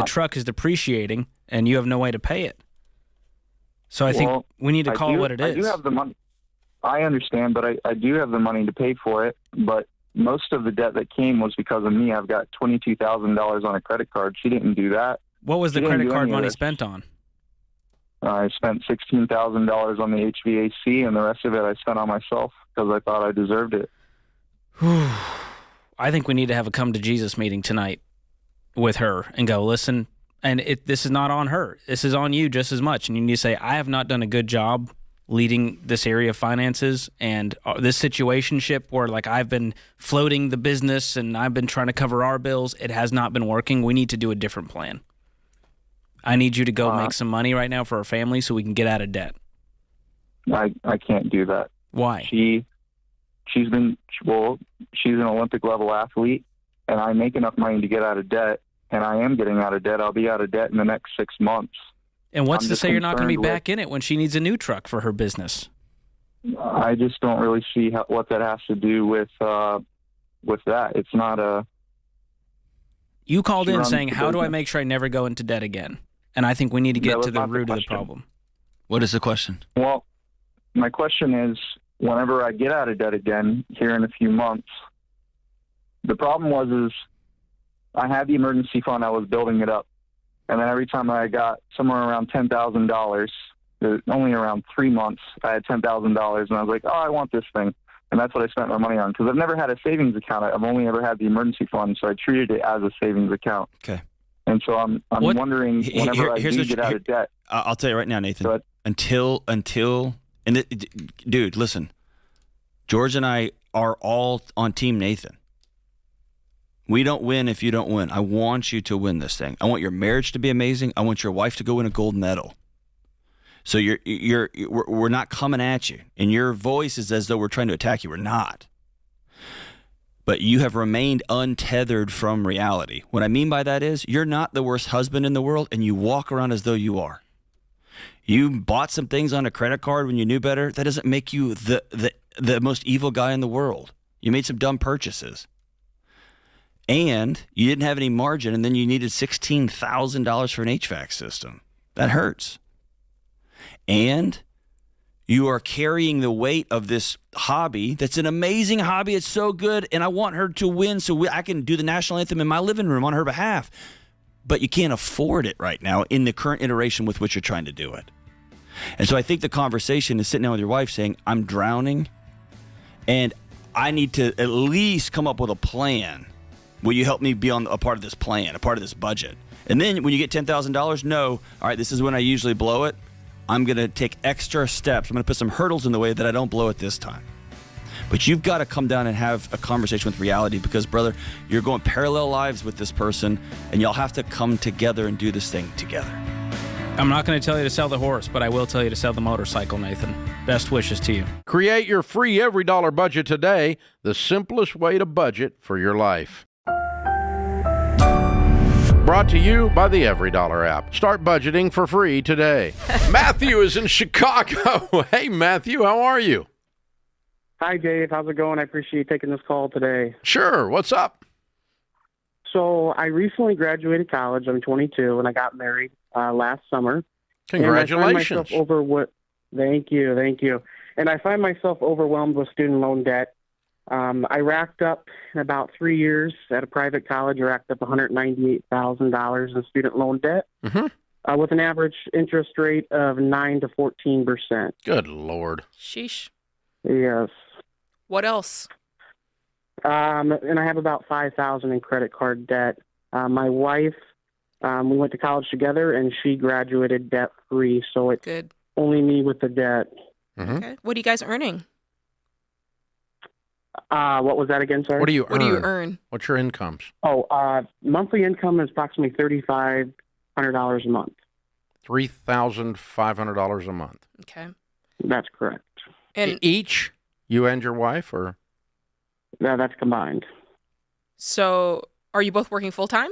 truck is depreciating, and you have no way to pay it. So I think we need to call it what it is. I do have the money. I understand, but I do have the money to pay for it. But most of the debt that came was because of me. I've got $22,000 on a credit card. She didn't do that. What was the credit card money spent on? I spent $16,000 on the HVAC, and the rest of it I spent on myself because I thought I deserved it. I think we need to have a come to Jesus meeting tonight with her and go, listen, and this is not on her. This is on you just as much. And you need to say, I have not done a good job leading this area of finances, and this situationship where like I've been floating the business and I've been trying to cover our bills. It has not been working. We need to do a different plan. I need you to go make some money right now for our family so we can get out of debt. I can't do that. Why? She's an Olympic level athlete, and I make enough money to get out of debt, and I am getting out of debt. I'll be out of debt in the next 6 months. And what's to say you're not going to be back in it when she needs a new truck for her business? I just don't really see what that has to do with that. It's not a... You called in saying, how do I make sure I never go into debt again? And I think we need to get to the root of the problem. What is the question? Well, my question is, whenever I get out of debt again here in a few months, the problem is I had the emergency fund. I was building it up. And then every time I got somewhere around $10,000, only around 3 months, I had $10,000, and I was like, oh, I want this thing. And that's what I spent my money on, because I've never had a savings account. I've only ever had the emergency fund, so I treated it as a savings account. Okay. And so I'm wondering, whenever I do get out of debt. I'll tell you right now, Nathan. Until dude, listen. George and I are all on Team Nathan. We don't win if you don't win. I want you to win this thing. I want your marriage to be amazing. I want your wife to go win a gold medal. So we're not coming at you, and your voice is as though we're trying to attack you. We're not. But you have remained untethered from reality. What I mean by that is you're not the worst husband in the world, and you walk around as though you are. You bought some things on a credit card when you knew better. That doesn't make you the most evil guy in the world. You made some dumb purchases. And you didn't have any margin, and then you needed $16,000 for an HVAC system. That hurts. And you are carrying the weight of this hobby that's an amazing hobby. It's so good, and I want her to win so I can do the national anthem in my living room on her behalf. But you can't afford it right now in the current iteration with which you're trying to do it. And so I think the conversation is sitting down with your wife saying, I'm drowning, and I need to at least come up with a plan. Will you help me be on a part of this plan, a part of this budget? And then when you get $10,000, no, all right, this is when I usually blow it. I'm going to take extra steps. I'm going to put some hurdles in the way that I don't blow it this time. But you've got to come down and have a conversation with reality because, brother, you're going parallel lives with this person, and y'all have to come together and do this thing together. I'm not going to tell you to sell the horse, but I will tell you to sell the motorcycle, Nathan. Best wishes to you. Create your free every dollar budget today, the simplest way to budget for your life. Brought to you by the Every Dollar app. Start budgeting for free today. Matthew is in Chicago. Hey, Matthew, how are you? Hi, Dave. How's it going? I appreciate you taking this call today. Sure. What's up? So I recently graduated college. I'm 22, and I got married last summer. Congratulations. Thank you. And I find myself overwhelmed with student loan debt. I racked up in about 3 years at a private college. I racked up $198,000 in student loan debt with an average interest rate of 9 to 14%. Good Lord. Sheesh. Yes. What else? And I have about $5,000 in credit card debt. My wife, we went to college together, and she graduated debt-free, so it's good. Only me with the debt. Okay. What are you guys earning? What was that again, sorry? What do you earn? What's your incomes? Monthly income is approximately $3,500 a month. $3,500 a month. Okay. That's correct. And each, you and your wife, or? Yeah, that's combined. So, are you both working full-time?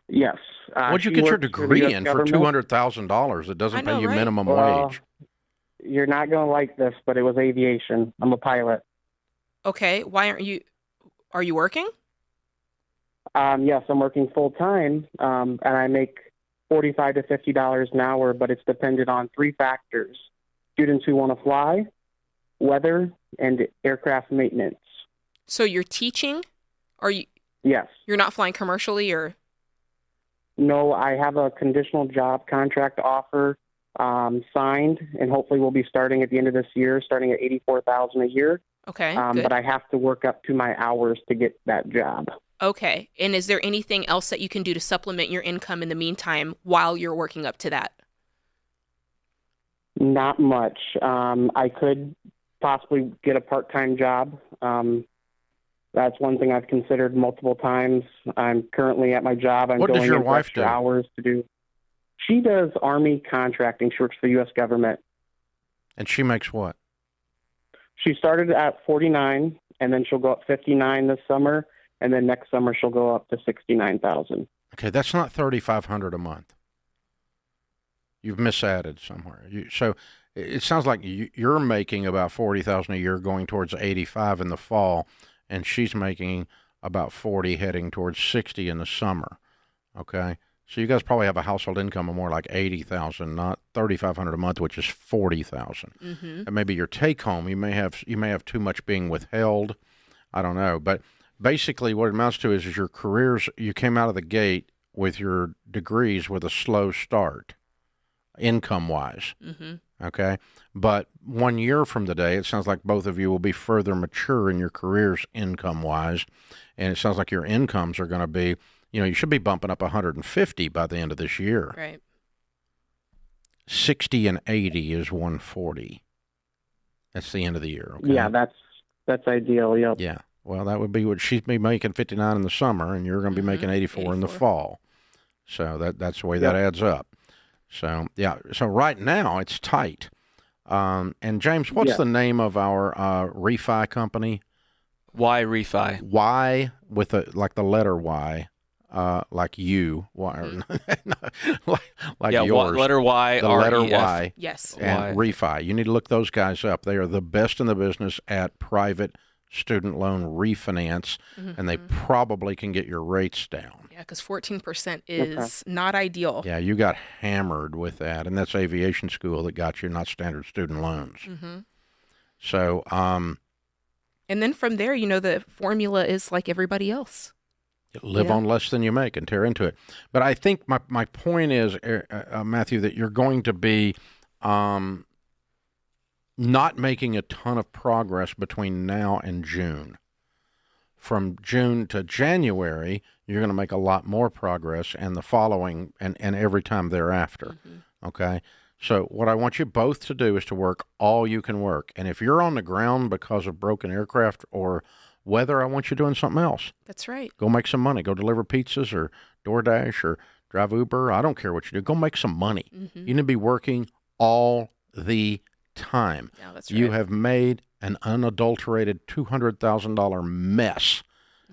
Yes. What'd you get your degree in for $200,000? It doesn't pay you minimum wage. You're not going to like this, but it was aviation. I'm a pilot. Okay. Why aren't you? Are you working? Yes, I'm working full time, and I make $45 to $50 an hour. But it's dependent on three factors: students who want to fly, weather, and aircraft maintenance. So you're teaching? Are you? Yes. You're not flying commercially, or? No, I have a conditional job contract offer signed, and hopefully we'll be starting at the end of this year, starting at $84,000 a year. Okay, good. But I have to work up to my hours to get that job. Okay. And is there anything else that you can do to supplement your income in the meantime while you're working up to that? Not much. I could possibly get a part-time job. That's one thing I've considered multiple times. I'm currently at my job. What does your wife do? Hours to do. She does Army contracting. She works for the U.S. government. And she makes what? She started at 49, and then she'll go up 59 this summer, and then next summer she'll go up to 69,000. Okay, that's not $3,500 a month. You've misadded somewhere. So it sounds like you're making about $40,000 a year, going towards 85 in the fall, and she's making about 40, heading towards 60 in the summer. Okay, so you guys probably have a household income of more like 80,000, not 3,500 a month, which is 40,000. And maybe your take home, you may have too much being withheld. I don't know, but basically what it amounts to is your careers. You came out of the gate with your degrees with a slow start, income-wise. Mm-hmm. Okay? But 1 year from today, it sounds like both of you will be further mature in your careers income-wise, and it sounds like your incomes are going to be, you should be bumping up 150 by the end of this year. Right. 60 and 80 is 140. That's the end of the year. Okay? Yeah, that's ideal. Yep. Yeah. Well, that would be what she'd be making 59 in the summer, and you're going to be making 84 in the fall. So that's the way that adds up. So, yeah. So right now it's tight. And James, what's the name of our refi company? Y Refi. Y with like the letter Y. Like you, like yours. Letter Y, the letter R-E-F. Y. Yes. And Refi. You need to look those guys up. They are the best in the business at private student loan refinance, and they probably can get your rates down. Yeah, because 14% is not ideal. Yeah, you got hammered with that, and that's aviation school that got you, not standard student loans. Mm-hmm. So, and then from there, the formula is like everybody else. Live on less than you make and tear into it. But I think my point is, Matthew, that you're going to be not making a ton of progress between now and June. From June to January, you're going to make a lot more progress, and the following and every time thereafter. Okay? So what I want you both to do is to work all you can work. And if you're on the ground because of broken aircraft or weather, I want you doing something else. That's right. Go make some money. Go deliver pizzas or DoorDash or drive Uber. I don't care what you do. Go make some money. You need to be working all the time. Yeah, that's right. You have made an unadulterated $200,000 mess,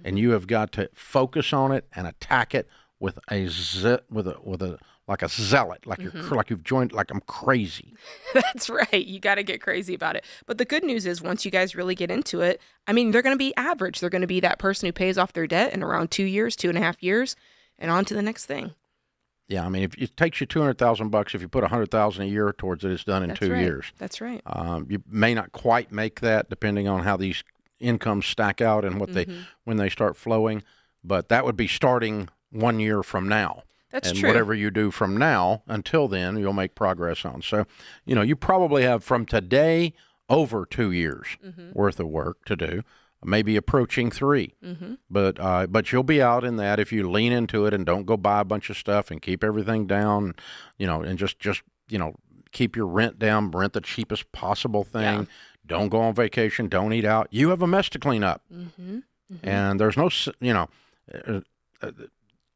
and you have got to focus on it and attack it with a like a zealot, like you've joined, like I'm crazy. That's right. You got to get crazy about it. But the good news is once you guys really get into it, I mean, they're going to be average. They're going to be that person who pays off their debt in around 2 years, 2.5 years, and on to the next thing. Yeah, I mean, if it takes you $200,000, if you put $100,000 a year towards it, it's done in 2 years. That's right. You may not quite make that, depending on how these incomes stack out and what when they start flowing, but that would be starting 1 year from now. That's and true. Whatever you do from now until then, you'll make progress on. So, you probably have from today over 2 years worth of work to do. Maybe approaching 3, but you'll be out in that if you lean into it and don't go buy a bunch of stuff and keep everything down, and just keep your rent down, rent the cheapest possible thing. Yeah. Don't go on vacation, don't eat out. You have a mess to clean up, and there's no,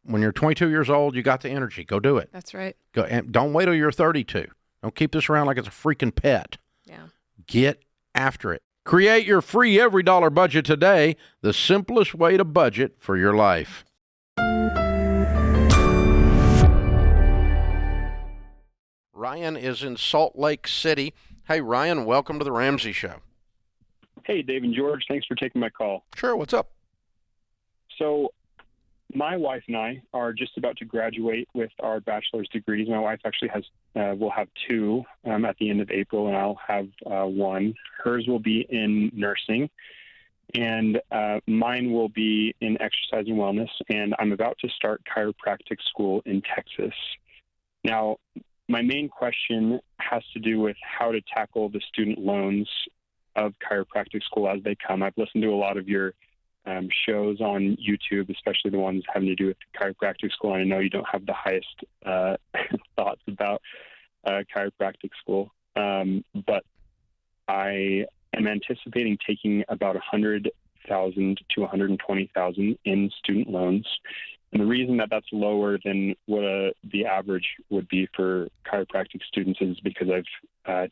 when you're 22 years old, you got the energy. Go do it. That's right. Go and don't wait till you're 32. Don't keep this around like it's a freaking pet. Yeah. Get after it. Create your free every dollar budget today, the simplest way to budget for your life. Ryan is in Salt Lake City. Hey, Ryan, welcome to the Ramsey Show. Hey, Dave and George. Thanks for taking my call. Sure, what's up? So my wife and I are just about to graduate with our bachelor's degrees. My wife actually will have 2 at the end of April, and I'll have 1. Hers will be in nursing, and mine will be in exercise and wellness, and I'm about to start chiropractic school in Texas. Now, my main question has to do with how to tackle the student loans of chiropractic school as they come. I've listened to a lot of your shows on YouTube, especially the ones having to do with chiropractic school. And I know you don't have the highest thoughts about chiropractic school, but I am anticipating taking about $100,000 to $120,000 in student loans. And the reason that that's lower than what the average would be for chiropractic students is because I've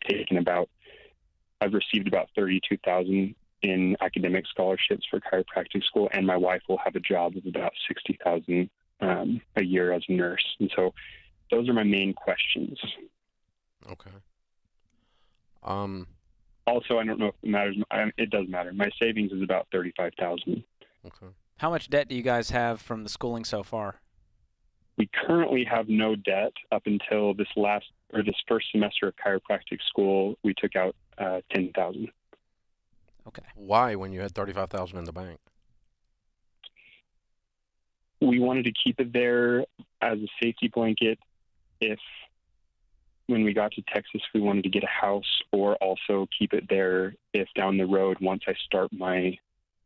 received about $32,000 in academic scholarships for chiropractic school, and my wife will have a job of about $60,000 a year as a nurse. And so those are my main questions. Okay. Also, I don't know if it matters. It does matter. My savings is about $35,000. Okay. How much debt do you guys have from the schooling so far? We currently have no debt up until this first semester of chiropractic school. We took out $10,000. Okay. Why when you had $35,000 in the bank? we wanted to keep it there as a safety blanket if when we got to Texas we wanted to get a house, or also keep it there if down the road, once I start my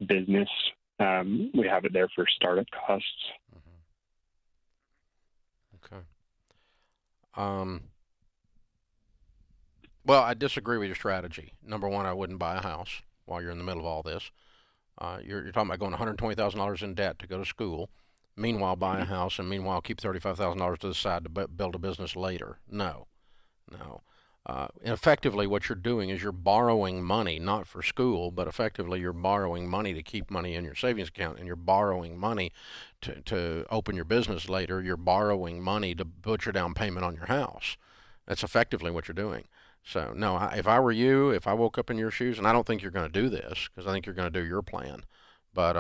business, we have it there for startup costs. Okay. Well, I disagree with your strategy. Number one, I wouldn't buy a house while you're in the middle of all this. You're talking about going $120,000 in debt to go to school, meanwhile buy a house, and meanwhile keep $35,000 to the side to build a business later. No. Effectively, what you're doing is you're borrowing money, not for school, but effectively you're borrowing money to keep money in your savings account, and you're borrowing money to open your business later. You're borrowing money to put your down payment on your house. That's effectively what you're doing. So, no, if I were you, if I woke up in your shoes, and I don't think you're going to do this, because I think you're going to do your plan, but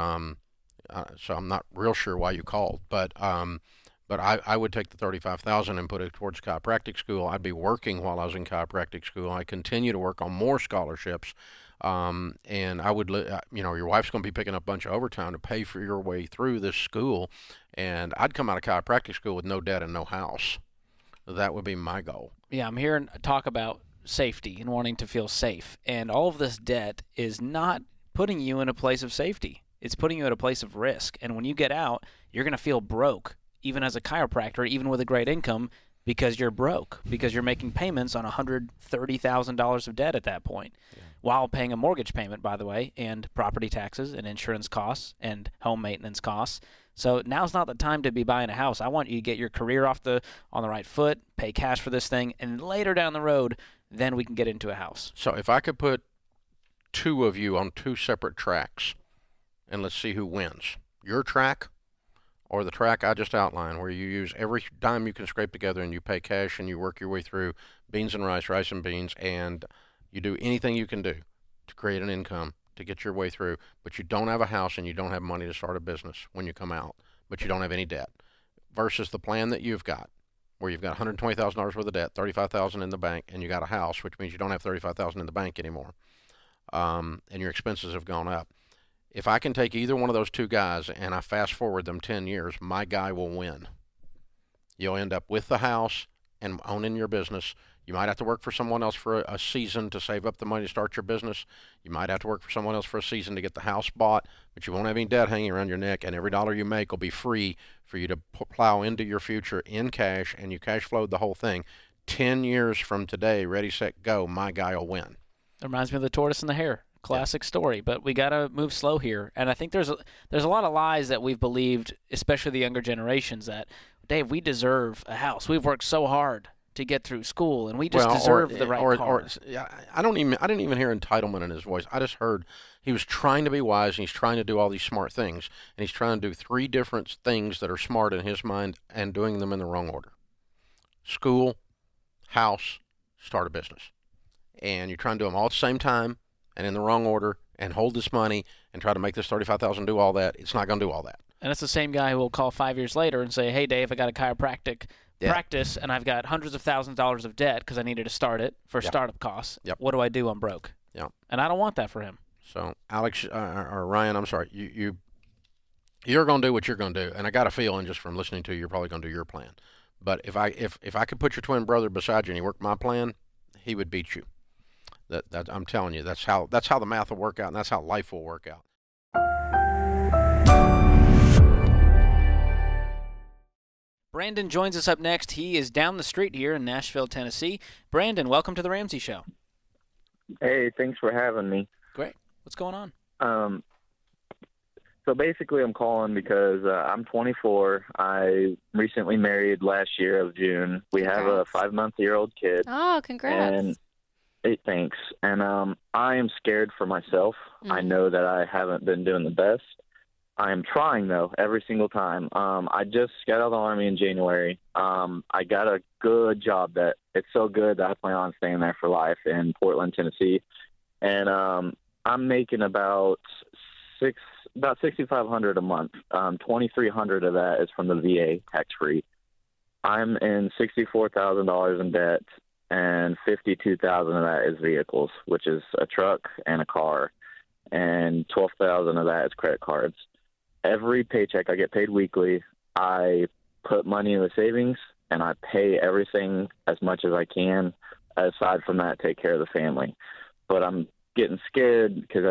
so I'm not real sure why you called, but I would take the $35,000 and put it towards chiropractic school. I'd be working while I was in chiropractic school. I continue to work on more scholarships, and I would, your wife's going to be picking up a bunch of overtime to pay for your way through this school, and I'd come out of chiropractic school with no debt and no house. That would be my goal. Yeah, I'm hearing talk about safety and wanting to feel safe, and all of this debt is not putting you in a place of safety. It's putting you at a place of risk, and when you get out, you're going to feel broke, even as a chiropractor, even with a great income, because you're broke, because you're making payments on $130,000 of debt at that point, while paying a mortgage payment, by the way, and property taxes and insurance costs and home maintenance costs. So now's not the time to be buying a house. I want you to get your career on the right foot, pay cash for this thing, and later down the road, then we can get into a house. So if I could put two of you on two separate tracks, and let's see who wins. Your track or the track I just outlined, where you use every dime you can scrape together and you pay cash and you work your way through beans and rice and beans, and you do anything you can do to create an income to get your way through, but you don't have a house and you don't have money to start a business when you come out, but you don't have any debt, versus the plan that you've got, where you've got $120,000 worth of debt, $35,000 in the bank, and you got a house, which means you don't have $35,000 in the bank anymore, and your expenses have gone up. If I can take either one of those two guys and I fast forward them 10 years, my guy will win. You'll end up with the house and owning your business. You might have to work for someone else for a season to save up the money to start your business. You might have to work for someone else for a season to get the house bought, but you won't have any debt hanging around your neck, and every dollar you make will be free for you to plow into your future in cash, and you cash flowed the whole thing. 10 years from today, ready, set, go, my guy will win. It reminds me of the tortoise and the hare. Classic story, but we got to move slow here. And I think there's a lot of lies that we've believed, especially the younger generations, that, Dave, we deserve a house. We've worked so hard to get through school, and we just deserve the right car. I didn't even hear entitlement in his voice. I just heard he was trying to be wise, and he's trying to do all these smart things, and he's trying to do three different things that are smart in his mind and doing them in the wrong order. School, house, start a business. And you're trying to do them all at the same time and in the wrong order, and hold this money and try to make this $35,000 do all that. It's not going to do all that. And it's the same guy who will call 5 years later and say, hey, Dave, I got a chiropractic practice, and I've got hundreds of thousands of dollars of debt because I needed to start it for startup costs. What do I do? I'm broke. And I don't want that for him. So, Alex, or Ryan, I'm sorry, you're going to do what you're going to do, and I got a feeling just from listening to you, you're probably going to do your plan. But if I could put your twin brother beside you and he worked my plan, he would beat you. That I'm telling you, that's how the math will work out, and that's how life will work out. Brandon joins us up next. He is down the street here in Nashville, Tennessee. Brandon, welcome to the Ramsey Show. Hey, thanks for having me. Great. What's going on? So basically I'm calling because I'm 24. I recently married last year of June. We have a 5-month-old kid. Oh, congrats. And hey, thanks. And I am scared for myself. I know that I haven't been doing the best. I am trying, though, every single time. I just got out of the Army in January. I got a good job that it's so good that I plan on staying there for life in Portland, Tennessee. And I'm making about $6,500 a month. $2,300 of that is from the VA tax-free. I'm in $64,000 in debt, and $52,000 of that is vehicles, which is a truck and a car, and $12,000 of that is credit cards. every paycheck I get paid weekly, I put money in the savings and I pay everything as much as I can. Aside from that, take care of the family. But I'm getting scared because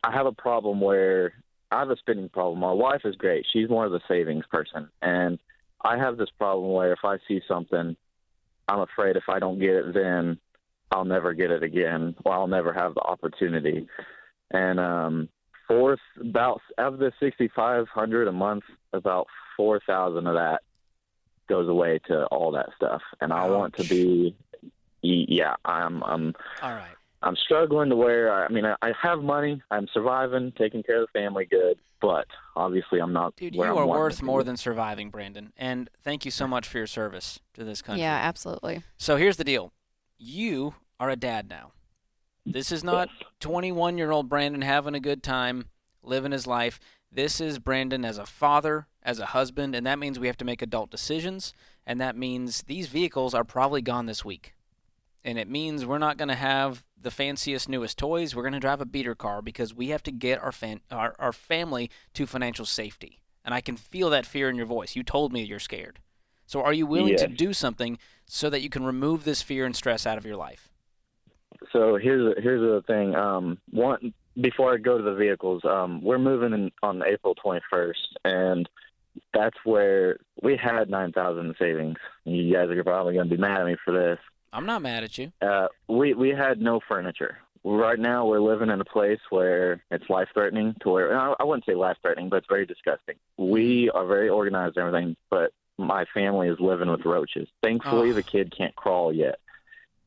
I have a problem where I have a spending problem. My wife is great. She's more of the savings person. And I have this problem where if I see something, I'm afraid if I don't get it then, I'll never get it again, or I'll never have the opportunity. And about of the $6,500 a month, about $4,000 of that goes away to all that stuff. And I want to be, I'm all right. I'm struggling to where I have money, I'm surviving, taking care of the family good, but obviously I'm not. Dude, where you I'm are wanting worth to more be. than surviving, Brandon. And thank you so much for your service to this country. Yeah, absolutely. So here's the deal. You are a dad now. This is not 21-year-old Brandon having a good time, living his life. This is Brandon as a father, as a husband, and that means we have to make adult decisions, and that means these vehicles are probably gone this week. And it means we're not going to have the fanciest, newest toys. We're going to drive a beater car because we have to get our family to financial safety. And I can feel that fear in your voice. You told me you're scared. So are you willing to do something so that you can remove this fear and stress out of your life? So here's the thing. Before I go to the vehicles, we're moving in on April 21st, and that's where we had $9,000 in savings. You guys are probably going to be mad at me for this. I'm not mad at you. We had no furniture. Right now, we're living in a place where it's life-threatening to where I wouldn't say life-threatening, but it's very disgusting. We are very organized and everything, but my family is living with roaches. Thankfully, the kid can't crawl yet.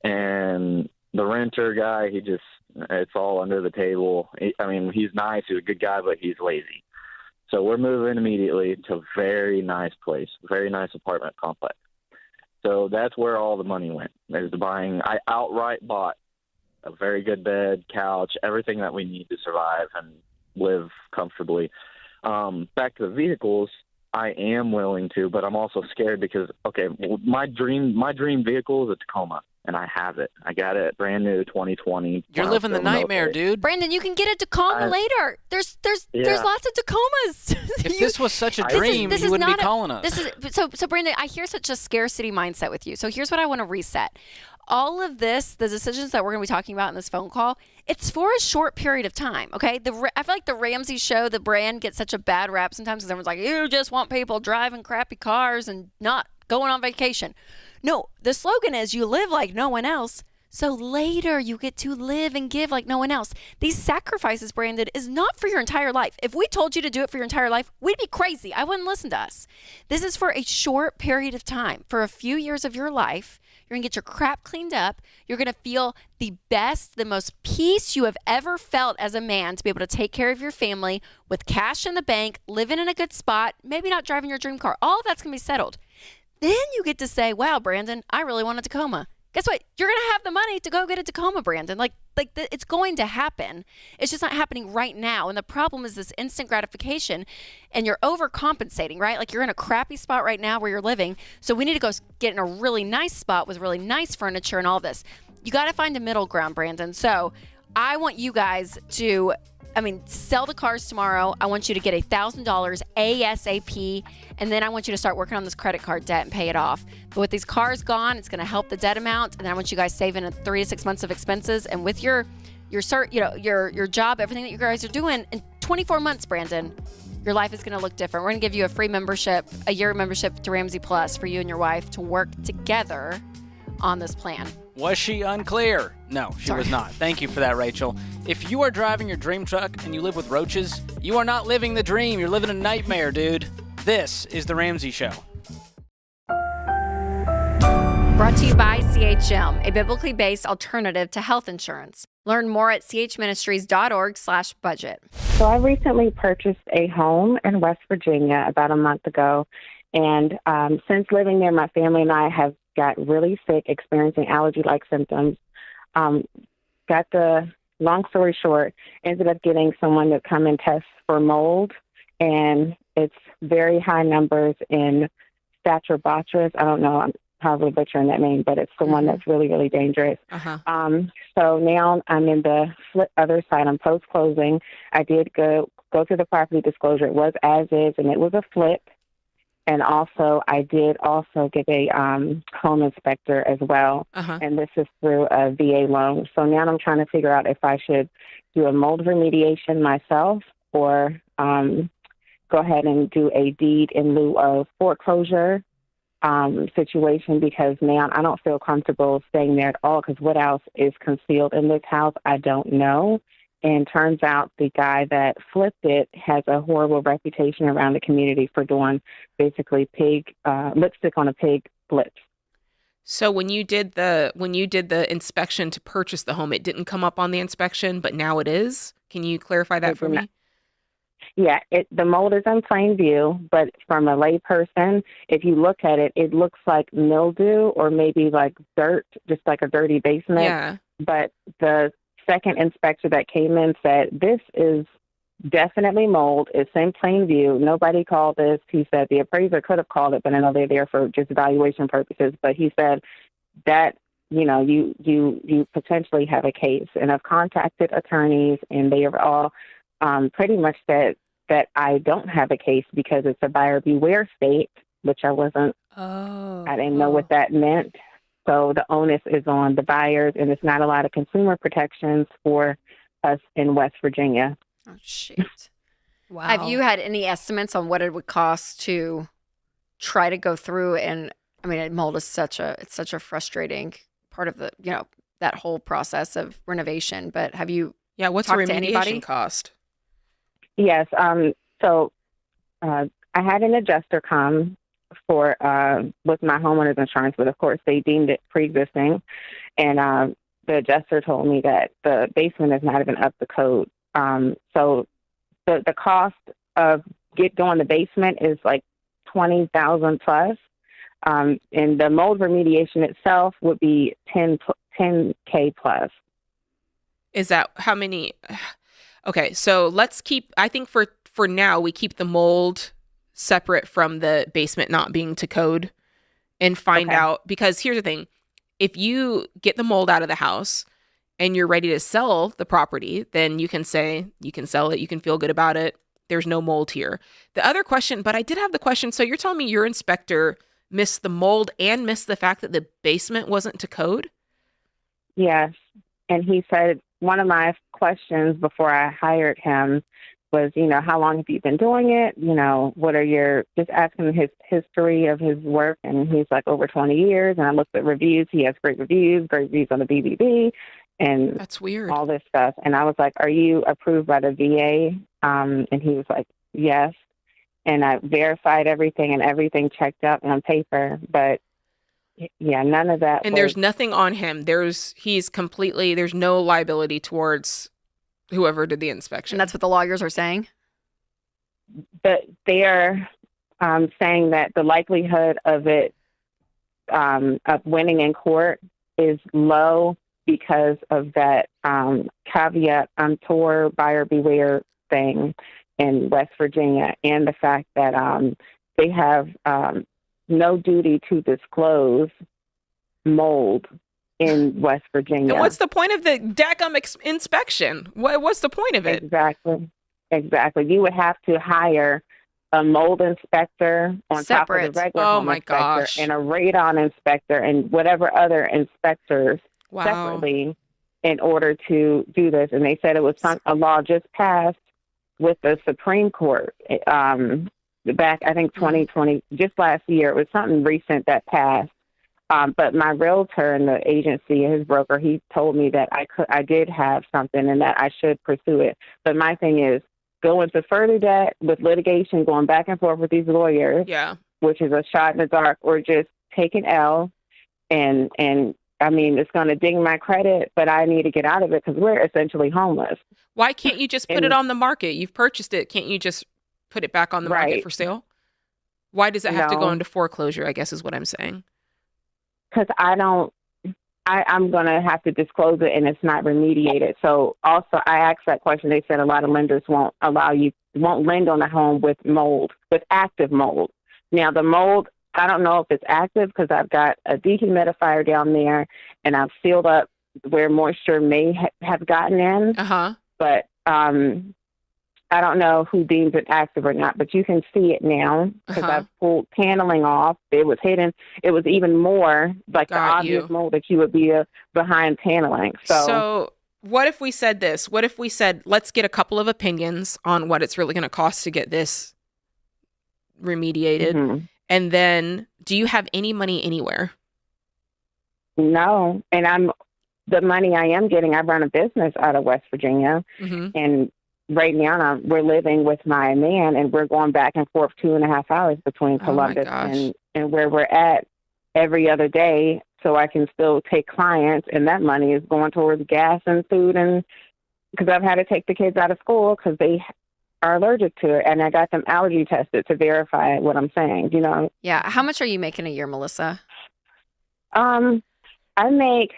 And the renter guy, it's all under the table. He's nice. He's a good guy, but he's lazy. So we're moving immediately to a very nice place, very nice apartment complex. So that's where all the money went. I outright bought a very good bed, couch, everything that we need to survive and live comfortably. Back to the vehicles, I am willing to, but I'm also scared because, my dream vehicle is a Tacoma, and I have it. I got it brand new 2020. You're living the nightmare, dude. Brandon, you can get a Tacoma later. There's lots of Tacomas. If this was such a dream, you wouldn't be calling us. So Brandon, I hear such a scarcity mindset with you. So here's what I want to reset. All of this, the decisions that we're going to be talking about in this phone call, it's for a short period of time, okay? I feel like the Ramsey show, the brand, gets such a bad rap sometimes because everyone's like, you just want people driving crappy cars and not going on vacation. No, the slogan is you live like no one else, so later you get to live and give like no one else. These sacrifices, Brandon, is not for your entire life. If we told you to do it for your entire life, we'd be crazy. I wouldn't listen to us. This is for a short period of time. For a few years of your life, you're going to get your crap cleaned up. You're going to feel the best, the most peace you have ever felt as a man to be able to take care of your family with cash in the bank, living in a good spot, maybe not driving your dream car. All of that's going to be settled. Then you get to say, wow, Brandon, I really want a Tacoma. Guess what? You're going to have the money to go get a Tacoma, Brandon. It's going to happen. It's just not happening right now. And the problem is this instant gratification, and you're overcompensating, right? Like you're in a crappy spot right now where you're living. So we need to go get in a really nice spot with really nice furniture and all this. You got to find a middle ground, Brandon. So I want you guys to sell the cars tomorrow. I want you to get $1,000 ASAP, and then I want you to start working on this credit card debt and pay it off. But with these cars gone, it's going to help the debt amount, and then I want you guys saving 3 to 6 months of expenses. And with your job, everything that you guys are doing, in 24 months, Brandon, your life is going to look different. We're going to give you a free membership, a year membership to Ramsey Plus for you and your wife to work together on this plan. Was she unclear? No, she was not. Thank you for that, Rachel. If you are driving your dream truck and you live with roaches, you are not living the dream. You're living a nightmare, dude. This is The Ramsey Show. Brought to you by CHM, a biblically based alternative to health insurance. Learn more at chministries.org/budget. So I recently purchased a home in West Virginia about a month ago. And since living there, my family and I have got really sick, experiencing allergy-like symptoms. Long story short, ended up getting someone to come and test for mold, and it's very high numbers in Staphylococcus. I don't know, I'm probably butchering that name, but it's the one that's really, really dangerous. So now I'm in the other side. I'm post-closing. I did go go to the property disclosure. It was as is, and it was a flip. And also, I did also get a home inspector as well. And this is through a VA loan. So now I'm trying to figure out if I should do a mold remediation myself or go ahead and do a deed in lieu of foreclosure situation, because now I don't feel comfortable staying there at all, because what else is concealed in this house, I don't know. And turns out the guy that flipped it has a horrible reputation around the community for doing basically lipstick on a pig flips. So when you did the inspection to purchase the home, it didn't come up on the inspection, but now it is. Can you clarify that for me? Yeah, the mold is in plain view, but from a lay person, if you look at it, it looks like mildew or maybe like dirt, just like a dirty basement. Yeah. But the second inspector that came in said, this is definitely mold. It's in plain view. Nobody called this. He said the appraiser could have called it, but I know they're there for just evaluation purposes. But he said that, you potentially have a case. And I've contacted attorneys, and they have all pretty much said that I don't have a case because it's a buyer beware state, which I wasn't. I didn't know what that meant. So the onus is on the buyers, and it's not a lot of consumer protections for us in West Virginia. Oh, shit. Wow. Have you had any estimates on what it would cost to try to go through? And I mean, mold is such a frustrating part of the, that whole process of renovation. But have you what's the talked to anybody? remediation cost? Yes. So I had an adjuster come for with my homeowner's insurance, but of course they deemed it pre-existing, and the adjuster told me that the basement is not even up to code. So the cost of doing the basement is like $20,000 plus, and the mold remediation itself would be $10K plus. Is that how many? Okay, so let's keep. I think for now we keep the mold separate from the basement not being to code, and find out, because here's the thing: if you get the mold out of the house and you're ready to sell the property, then you can say you can sell it, you can feel good about it, there's no mold here. The other question, but I did have the question, so you're telling me your inspector missed the mold and missed the fact that the basement wasn't to code? Yes, and he said one of my questions before I hired him was, how long have you been doing it? What are just asking his history of his work. And he's like, over 20 years. And I looked at reviews. He has great reviews on the BBB and that's weird. All this stuff. And I was like, are you approved by the VA? And he was like, yes. And I verified everything, and everything checked out on paper. But yeah, none of that. And there's nothing on him. There's no liability towards whoever did the inspection. And that's what the lawyers are saying? But they are saying that the likelihood of it, of winning in court is low because of that caveat emptor buyer beware thing in West Virginia, and the fact that they have no duty to disclose mold in West Virginia. And what's the point of the DACM inspection? What's the point of it? Exactly. You would have to hire a mold inspector on top of the regular home inspector, and a radon inspector, and whatever other inspectors separately in order to do this. And they said it was a law just passed with the Supreme Court back, I think 2020, just last year. It was something recent that passed. But my realtor in the agency, his broker, he told me that I did have something and that I should pursue it. But my thing is, go into further debt with litigation, going back and forth with these lawyers, which is a shot in the dark, or just take an L. And I mean, it's going to ding my credit, but I need to get out of it because we're essentially homeless. Why can't you just put it on the market? You've purchased it. Can't you just put it back on the market for sale? Why does it have to go into foreclosure, I guess is what I'm saying. Because I'm going to have to disclose it, and it's not remediated. So also I asked that question. They said a lot of lenders won't lend on a home with active mold. Now the mold, I don't know if it's active because I've got a dehumidifier down there, and I've sealed up where moisture may have gotten in. But I don't know who deems it active or not, but you can see it now because I've pulled paneling off. It was hidden. It was even more like the obvious mold that you would be behind paneling. So what if we said this? What if we said, let's get a couple of opinions on what it's really going to cost to get this remediated? Mm-hmm. And then do you have any money anywhere? No. And the money I am getting, I run a business out of West Virginia. Mm-hmm. And right now we're living with my man, and we're going back and forth 2.5 hours between Columbus and where we're at every other day, so I can still take clients, and that money is going towards gas and food, and because I've had to take the kids out of school because they are allergic to it, and I got them allergy tested to verify what I'm saying, you know. Yeah. How much are you making a year, Melissa? I'm a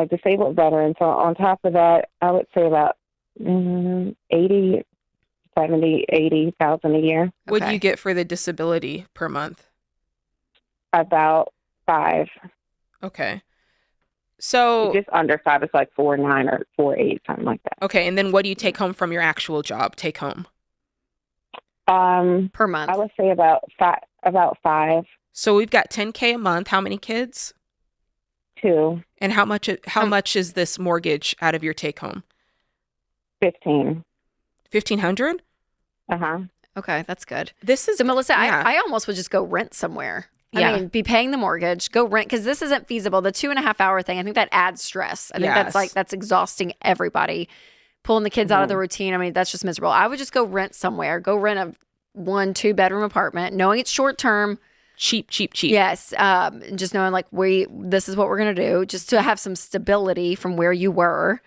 disabled veteran, so on top of that, I would say about 80,000 a year. What do you get for the disability per month? About 5. Okay. So just under 5. It's like 4.9 or 4.8, something like that. Okay, and then what do you take home from your actual job? Take home per month. I would say about 5. So we've got $10K a month. How many kids? 2. And how much is this mortgage out of your take home? 15. 1,500? Okay, that's good. So Melissa, I almost would just go rent somewhere. Yeah. I mean, be paying the mortgage, go rent, because this isn't feasible. The 2.5 hour thing, I think that adds stress. I think that's exhausting everybody. Pulling the kids out of the routine, I mean, that's just miserable. I would just go rent somewhere. Go rent a 1-2 bedroom apartment, knowing it's short term. Cheap. Yes. Just knowing like this is what we're going to do, just to have some stability from where you were.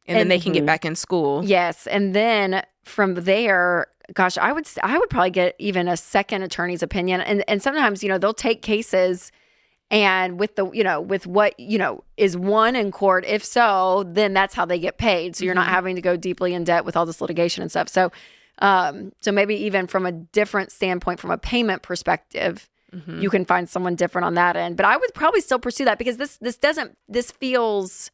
And then they can get back in school. Yes. And then from there, gosh, I would probably get even a second attorney's opinion. And sometimes, they'll take cases and with what, is won in court. If so, then that's how they get paid. So you're not having to go deeply in debt with all this litigation and stuff. So, so maybe even from a different standpoint, from a payment perspective, you can find someone different on that end. But I would probably still pursue that because this feels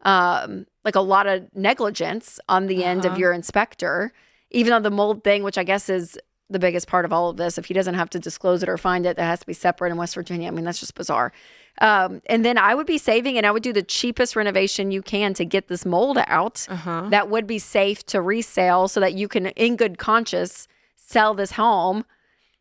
like a lot of negligence on the end of your inspector, even though the mold thing, which I guess is the biggest part of all of this, if he doesn't have to disclose it or find it, that has to be separate in West Virginia. I mean, that's just bizarre. And then I would be saving, and I would do the cheapest renovation you can to get this mold out. That would be safe to resale so that you can, in good conscience, sell this home.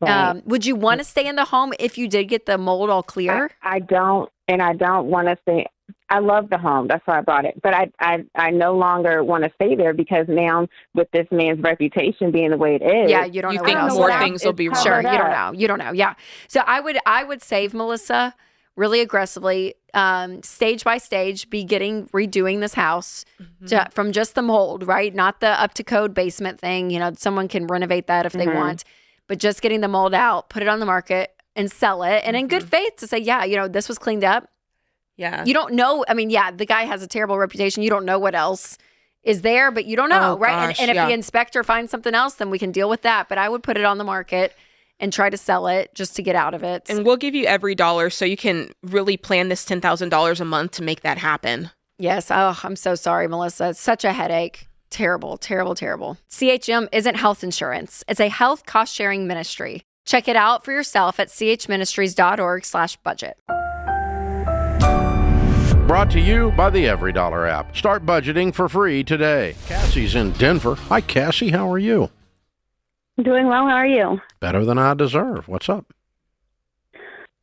Right. Would you want to stay in the home if you did get the mold all clear? I don't, and I don't want to stay. I love the home. That's why I bought it. But I no longer want to stay there because now with this man's reputation being the way it is. Yeah, you don't know what else. More things will be wrong. Sure, you don't know. Yeah. So I would save Melissa really aggressively, stage by stage, redoing this house from just the mold, right? Not the up to code basement thing. Someone can renovate that if they want, but just getting the mold out, put it on the market and sell it. And in good faith to say, this was cleaned up. Yeah. You don't know. I mean, the guy has a terrible reputation. You don't know what else is there, but you don't know, right? Gosh, and if the inspector finds something else, then we can deal with that. But I would put it on the market and try to sell it just to get out of it. And we'll give you every dollar so you can really plan this $10,000 a month to make that happen. Yes. Oh, I'm so sorry, Melissa. It's such a headache. Terrible, terrible, terrible. CHM isn't health insurance. It's a health cost-sharing ministry. Check it out for yourself at chministries.org/budget. Brought to you by the EveryDollar app. Start budgeting for free today. Cassie's in Denver. Hi, Cassie. How are you? Doing well. How are you? Better than I deserve. What's up?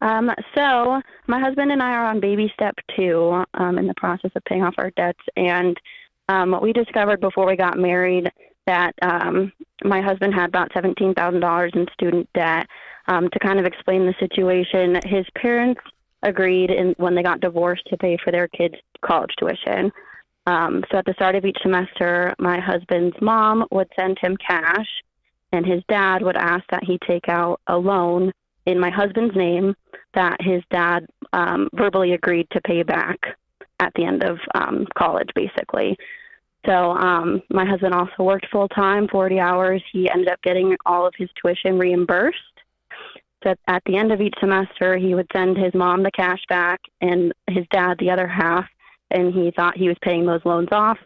So my husband and I are on baby step 2 in the process of paying off our debts. And we discovered before we got married that my husband had about $17,000 in student debt. To kind of explain the situation, his parents agreed when they got divorced to pay for their kids' college tuition. So at the start of each semester, my husband's mom would send him cash, and his dad would ask that he take out a loan in my husband's name that his dad verbally agreed to pay back at the end of college, basically. So my husband also worked full-time, 40 hours. He ended up getting all of his tuition reimbursed. So at the end of each semester, he would send his mom the cash back and his dad the other half, and he thought he was paying those loans off.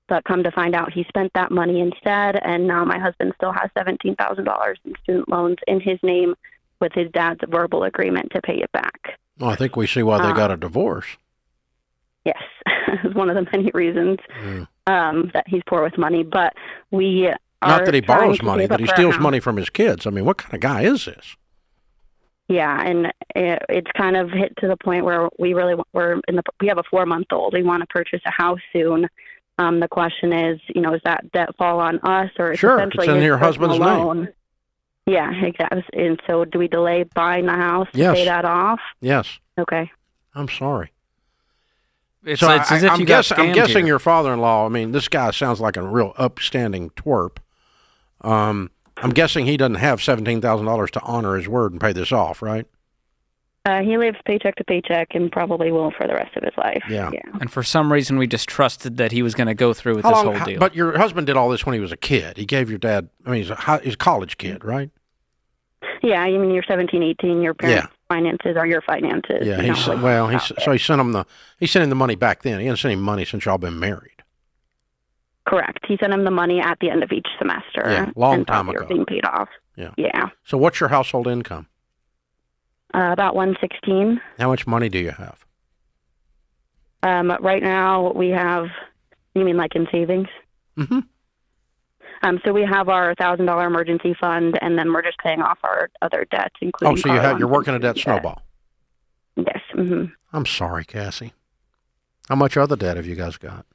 But come to find out, he spent that money instead, and now my husband still has $17,000 in student loans in his name with his dad's verbal agreement to pay it back. Well, I think we see why they got a divorce. Yes, it's one of the many reasons that he's poor with money. But we are not that he trying borrows to money, save but up he for a steals house. money from his kids. I mean, what kind of guy is this? Yeah, and it's kind of hit to the point where we have a 4-month-old. We want to purchase a house soon. The question is, does that debt fall on us or Sure, essentially it's in his your husband's personal name. loan? Yeah, exactly. And so, do we delay buying the house to Yes. pay that off? Yes. Okay. I'm sorry. It's So as if you got I'm scammed guessing here. your father-in-law, I mean, this guy sounds like a real upstanding twerp. I'm guessing he doesn't have $17,000 to honor his word and pay this off, right? He lives paycheck to paycheck and probably will for the rest of his life. Yeah. And for some reason, we just trusted that he was going to go through with this whole deal. But your husband did all this when he was a kid. He gave your dad, I mean, he's a college kid, right? Yeah, I mean, you're 17, 18, your parents' finances are your finances. Yeah, you know, he sent him the money back then. He hasn't sent him money since y'all been married. Correct. He sent him the money at the end of each semester. Yeah, long and time thought we were ago. being paid off. Yeah. Yeah. So what's your household income? About 116. How much money do you have? Right now we have. You mean like in savings? Mm-hmm. So we have our $1,000 emergency fund, and then we're just paying off our other debts, including. Oh, so you're working a debt snowball. Yes. Mm-hmm. I'm sorry, Cassie. How much other debt have you guys got?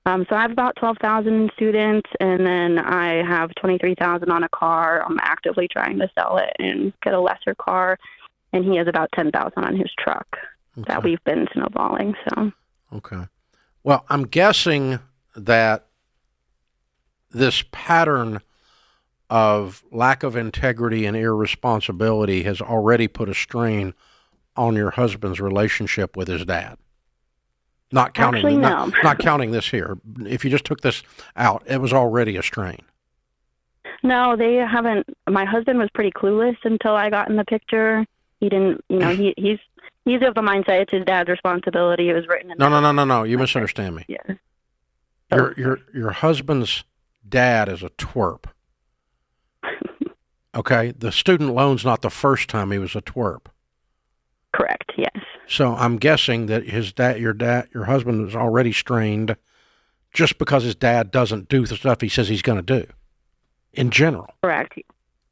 So I have about 12,000 in students, and then I have 23,000 on a car. I'm actively trying to sell it and get a lesser car, and he has about 10,000 on his truck that we've been snowballing. So. Okay. Well, I'm guessing that this pattern of lack of integrity and irresponsibility has already put a strain on your husband's relationship with his dad. Not counting, Actually, no. not counting this here. If you just took this out, it was already a strain. No, they haven't. My husband was pretty clueless until I got in the picture. He didn't, he's of the mindset it's his dad's responsibility. It was written in No. You misunderstand me. Yeah. Your husband's dad is a twerp. Okay? The student loan's not the first time he was a twerp. Correct, yes. So I'm guessing that your husband was already strained just because his dad doesn't do the stuff he says he's going to do in general. Correct.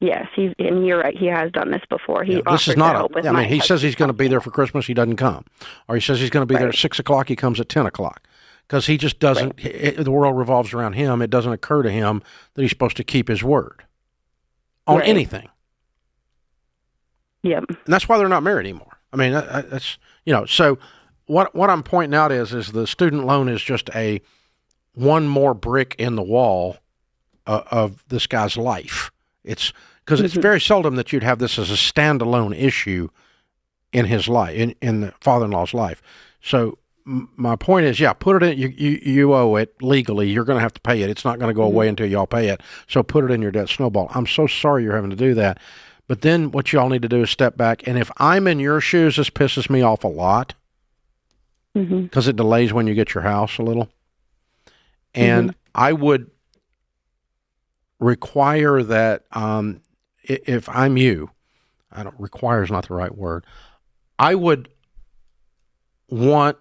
Yes, and you're right. He has done this before. He This is not he says he's going to be there for Christmas. He doesn't come. Or he says he's going to be there at 6 o'clock. He comes at 10 o'clock. Because he just doesn't, the world revolves around him. It doesn't occur to him that he's supposed to keep his word on anything. Yep. And that's why they're not married anymore. I mean, that's, so what I'm pointing out is the student loan is just one more brick in the wall of this guy's life. It's because it's very seldom that you'd have this as a standalone issue in his life, in the father-in-law's life. So my point is, put it in, you owe it legally. You're going to have to pay it. It's not going to go away until y'all pay it. So put it in your debt snowball. I'm so sorry you're having to do that. But then what y'all need to do is step back. And if I'm in your shoes, this pisses me off a lot because it delays when you get your house a little. And I would require that if I'm you, require is not the right word. I would want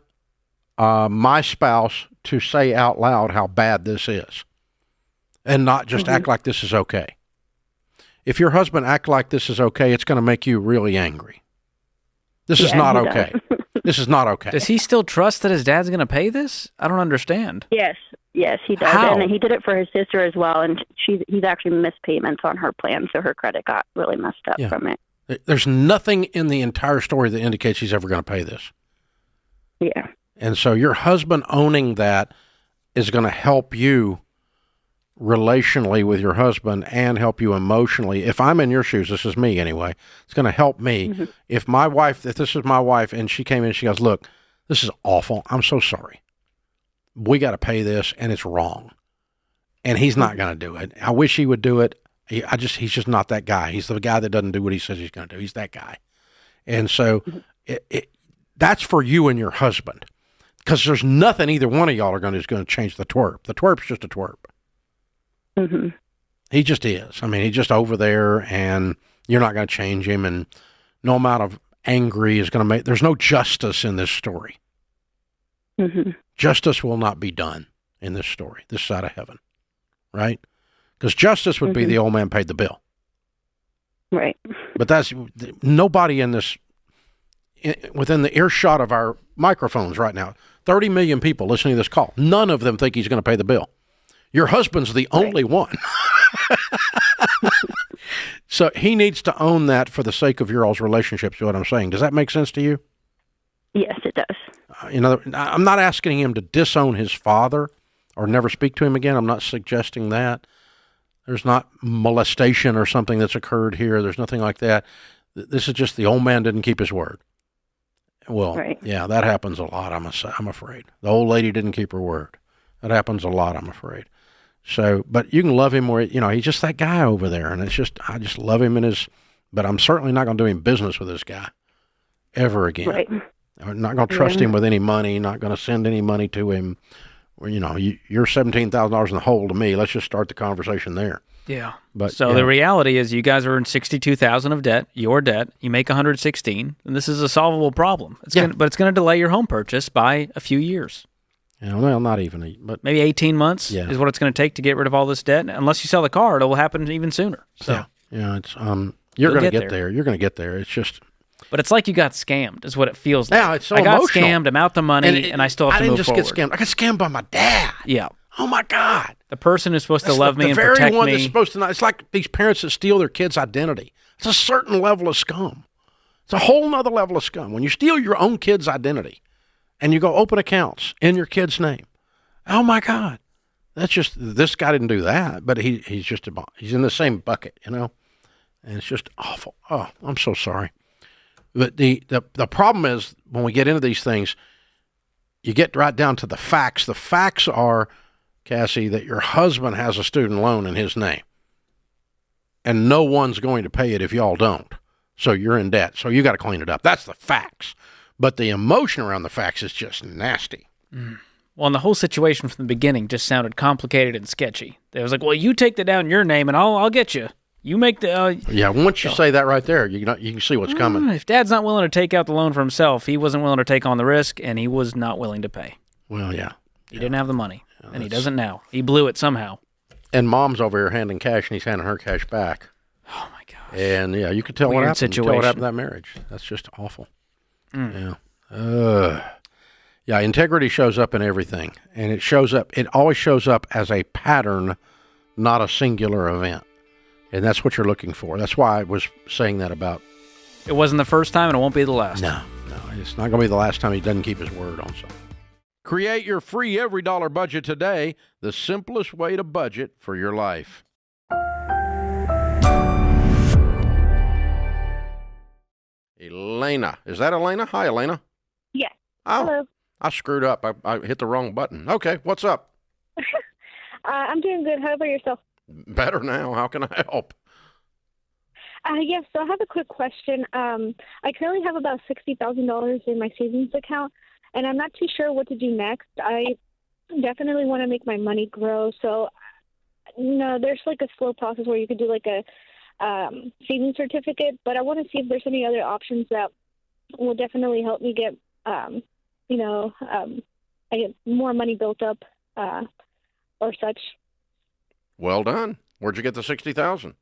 my spouse to say out loud how bad this is and not just act like this is okay. If your husband act like this is okay, it's going to make you really angry. This is not okay. This is not okay. Does he still trust that his dad's going to pay this? I don't understand. Yes, he does. How? And he did it for his sister as well, and he's actually missed payments on her plan, so her credit got really messed up from it. There's nothing in the entire story that indicates he's ever going to pay this. Yeah. And so your husband owning that is going to help you relationally with your husband and help you emotionally. If I'm in your shoes, this is me anyway, it's going to help me. If this is my wife and she came in and she goes, look, this is awful. I'm so sorry. We got to pay this and it's wrong. And he's not going to do it. I wish he would do it. He's just not that guy. He's the guy that doesn't do what he says he's going to do. He's that guy. And so that's for you and your husband. Because there's nothing either one of y'all are going to change the twerp. The twerp's just a twerp. Mm-hmm. He just is. I mean, he's just over there, and you're not going to change him, and no amount of angry is going to make. There's no justice in this story. Mm-hmm. Justice will not be done in this story, this side of heaven, right? Because justice would be the old man paid the bill. Right. But that's nobody in this, within the earshot of our microphones right now, 30 million people listening to this call, none of them think he's going to pay the bill. Your husband's the only one. So he needs to own that for the sake of your all's relationships, is what I'm saying. Does that make sense to you? Yes, it does. I'm not asking him to disown his father or never speak to him again. I'm not suggesting that. There's not molestation or something that's occurred here. There's nothing like that. This is just the old man didn't keep his word. Well, yeah, that happens a lot, I'm afraid. The old lady didn't keep her word. That happens a lot, I'm afraid. So, but you can love him where, he's just that guy over there. And it's just, I just love him but I'm certainly not going to do him business with this guy ever again. Right. I'm not going to trust him with any money, not going to send any money to him. Well, you're $17,000 in the hole to me. Let's just start the conversation there. Yeah. But so the reality is you guys are in $62,000 of debt, your debt, you make $116, and this is a solvable problem. But it's going to delay your home purchase by a few years. Yeah, well, not even, but maybe 18 months is what it's going to take to get rid of all this debt. Unless you sell the car, it will happen even sooner. So yeah, it's you're going to get there. You're going to get there. It's just. But it's like you got scammed, is what it feels like. Yeah, it's so I got emotional. scammed. I'm out the money, and I still have to move forward. I didn't just get scammed. I got scammed by my dad. Yeah. Oh my God. The person who's supposed to love me and protect me. The very one me. that's supposed to not. It's like these parents that steal their kids' identity. It's a certain level of scum. It's a whole nother level of scum. When you steal your own kid's identity, and you go open accounts in your kid's name. Oh my God. That's just, this guy didn't do that, but he's in the same bucket, and it's just awful. Oh, I'm so sorry. But the problem is when we get into these things, you get right down to the facts. The facts are, Cassie, that your husband has a student loan in his name, and no one's going to pay it if y'all don't. So you're in debt. So you got to clean it up. That's the facts. But the emotion around the facts is just nasty. Mm. Well, and the whole situation from the beginning just sounded complicated and sketchy. It was like, well, you take that down in your name, and I'll get you. You make the... yeah, once you say that right there, you can see what's coming. If Dad's not willing to take out the loan for himself, he wasn't willing to take on the risk, and he was not willing to pay. Well, yeah. He didn't have the money, and he doesn't now. He blew it somehow. And Mom's over here handing cash, and he's handing her cash back. Oh, my gosh. And, yeah, you could tell what happened. You could tell what happened to that marriage. That's just awful. Mm. Yeah. Yeah, integrity shows up in everything, and it always shows up as a pattern, not a singular event. And that's what you're looking for. That's why I was saying that about. It wasn't the first time, and it won't be the last. No, it's not going to be the last time he doesn't keep his word on something. Create your free every dollar budget today, the simplest way to budget for your life. Elena. Is that Elena? Hi, Elena. Yes. Oh, hello. I screwed up. I hit the wrong button. Okay, what's up? I'm doing good. How about yourself? Better now. How can I help? Yes, so I have a quick question. I currently have about $60,000 in my savings account, and I'm not too sure what to do next. I definitely want to make my money grow. So, there's like a slow process where you could do like a savings certificate, but I want to see if there's any other options that will definitely help me get, I get more money built up or such. Well done. Where'd you get the $60,000?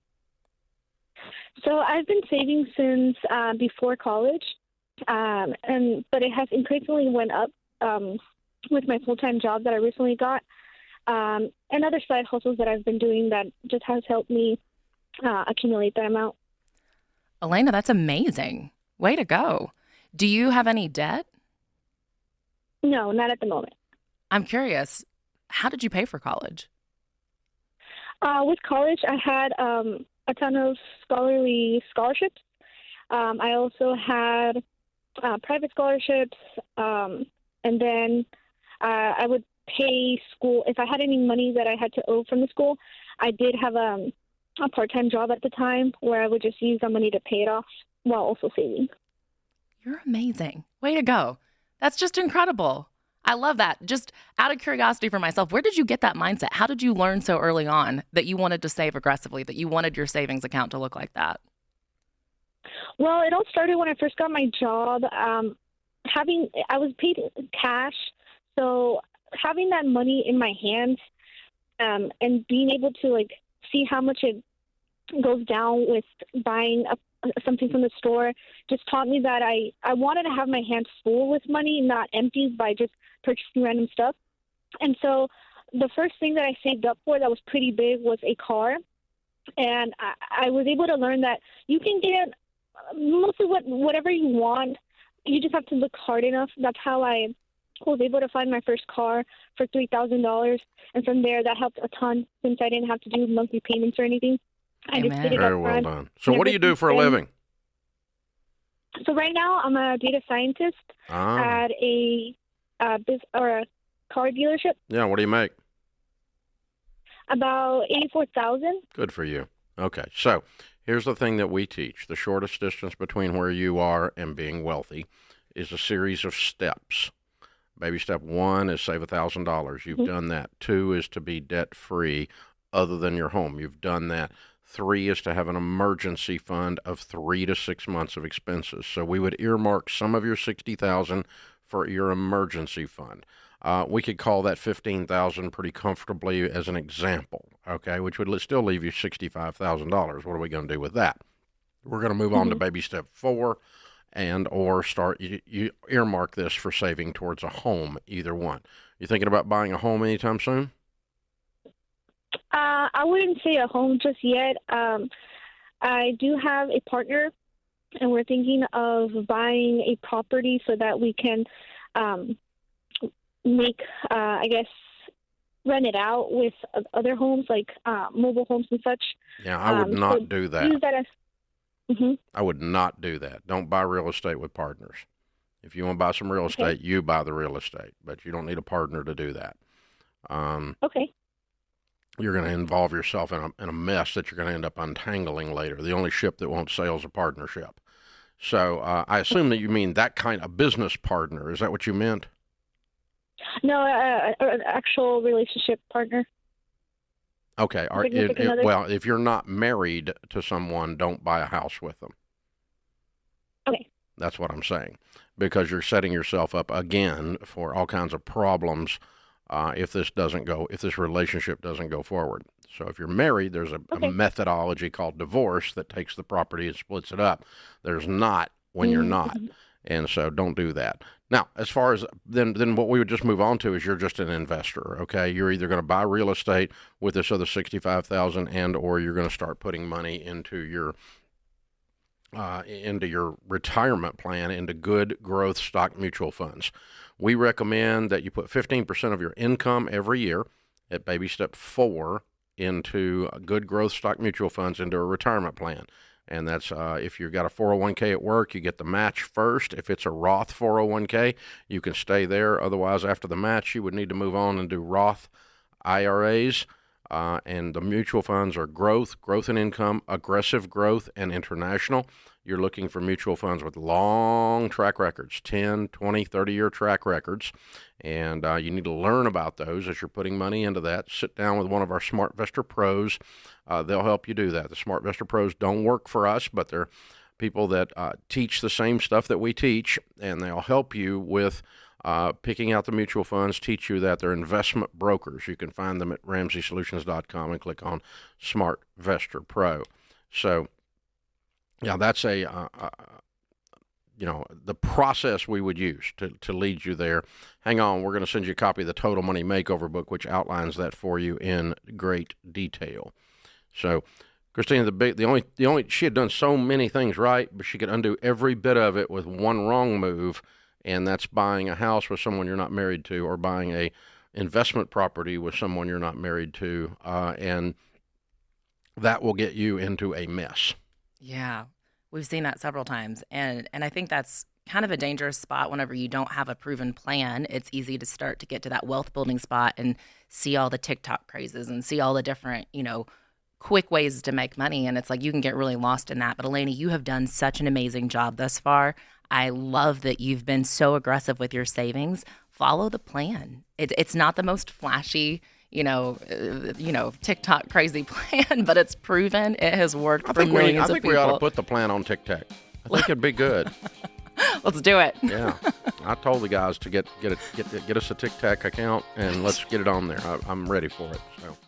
So I've been saving since before college, but it has increasingly went up with my full-time job that I recently got, and other side hustles that I've been doing that just has helped me accumulate that amount. Elena, that's amazing. Way to go. Do you have any debt? No, not at the moment. I'm curious, how did you pay for college? With college, I had a ton of scholarly scholarships. I also had private scholarships, and then I would pay school. If I had any money that I had to owe from the school, I did have a part-time job at the time where I would just use the money to pay it off while also saving. You're amazing. Way to go. That's just incredible. I love that. Just out of curiosity for myself, where did you get that mindset? How did you learn so early on that you wanted to save aggressively, that you wanted your savings account to look like that? Well, it all started when I first got my job. I was paid cash, so having that money in my hands and being able to like see how much it goes down with buying something from the store just taught me that I wanted to have my hands full with money, not empty by just purchasing random stuff. And so the first thing that I saved up for that was pretty big was a car. And I was able to learn that you can get mostly whatever you want. You just have to look hard enough. That's how I was able to find my first car for $3,000. And from there, that helped a ton since I didn't have to do monthly payments or anything. I just did it Very up well front. done. So what do you do for a living? So right now, I'm a data scientist at a car dealership. Yeah, what do you make? About $84,000. Good for you. Okay, so here's the thing that we teach. The shortest distance between where you are and being wealthy is a series of steps. Baby step 1 is save $1,000. You've done that. 2 is to be debt-free other than your home. You've done that. 3 is to have an emergency fund of 3 to 6 months of expenses. So we would earmark some of your $60,000 for your emergency fund. We could call that $15,000 pretty comfortably as an example, okay, which would still leave you $65,000. What are we going to do with that? We're going to move on to baby step 4 and or start, you earmark this for saving towards a home, either one. You thinking about buying a home anytime soon? I wouldn't say a home just yet. I do have a partner, and we're thinking of buying a property so that we can rent it out with other homes, like mobile homes and such. Yeah, I would not do that. Use that as, I would not do that. Don't buy real estate with partners. If you want to buy some real estate, you buy the real estate, but you don't need a partner to do that. Okay. You're going to involve yourself in a mess that you're going to end up untangling later. The only ship that won't sail is a partnership. So I assume that you mean that kind of business partner. Is that what you meant? No, an actual relationship partner. Okay. Well, if you're not married to someone, don't buy a house with them. Okay. That's what I'm saying, because you're setting yourself up again for all kinds of problems if this relationship doesn't go forward. So if you're married, there's a methodology called divorce that takes the property and splits it up. There's not when you're not. And so don't do that. Now, as far as then what we would just move on to is you're just an investor, okay? You're either going to buy real estate with this other $65,000 and or you're going to start putting money into your retirement plan, into good growth stock mutual funds. We recommend that you put 15% of your income every year at baby step 4 into good growth stock mutual funds into a retirement plan. And that's if you've got a 401k at work, you get the match first. If it's a Roth 401k, you can stay there. Otherwise, after the match, you would need to move on and do Roth IRAs. And the mutual funds are growth and income, aggressive growth, and international. You're looking for mutual funds with long track records, 10, 20, 30-year track records. And you need to learn about those as you're putting money into that. Sit down with one of our SmartVestor pros. They'll help you do that. The SmartVestor pros don't work for us, but they're people that teach the same stuff that we teach, and they'll help you with picking out the mutual funds, teach you that. They're investment brokers. You can find them at RamseySolutions.com and click on SmartVestor Pro. So, yeah, that's the process we would use to lead you there. Hang on, we're going to send you a copy of the Total Money Makeover book, which outlines that for you in great detail. So, Christina, the only she had done so many things right, but she could undo every bit of it with one wrong move, and that's buying a house with someone you're not married to, or buying a investment property with someone you're not married to, and that will get you into a mess. Yeah, we've seen that several times, and I think that's kind of a dangerous spot whenever you don't have a proven plan. It's easy to start to get to that wealth building spot and see all the TikTok crazes and see all the different, quick ways to make money, and it's like you can get really lost in that. But Elena, you have done such an amazing job thus far. I love that you've been so aggressive with your savings. follow the plan. It's not the most flashy, TikTok crazy plan, but it's proven. It has worked for millions of people. We ought to put the plan on TikTok. I think it'd be good. Let's do it. Yeah, I told the guys to get us a TikTok account and let's get it on there. I'm ready for it. So.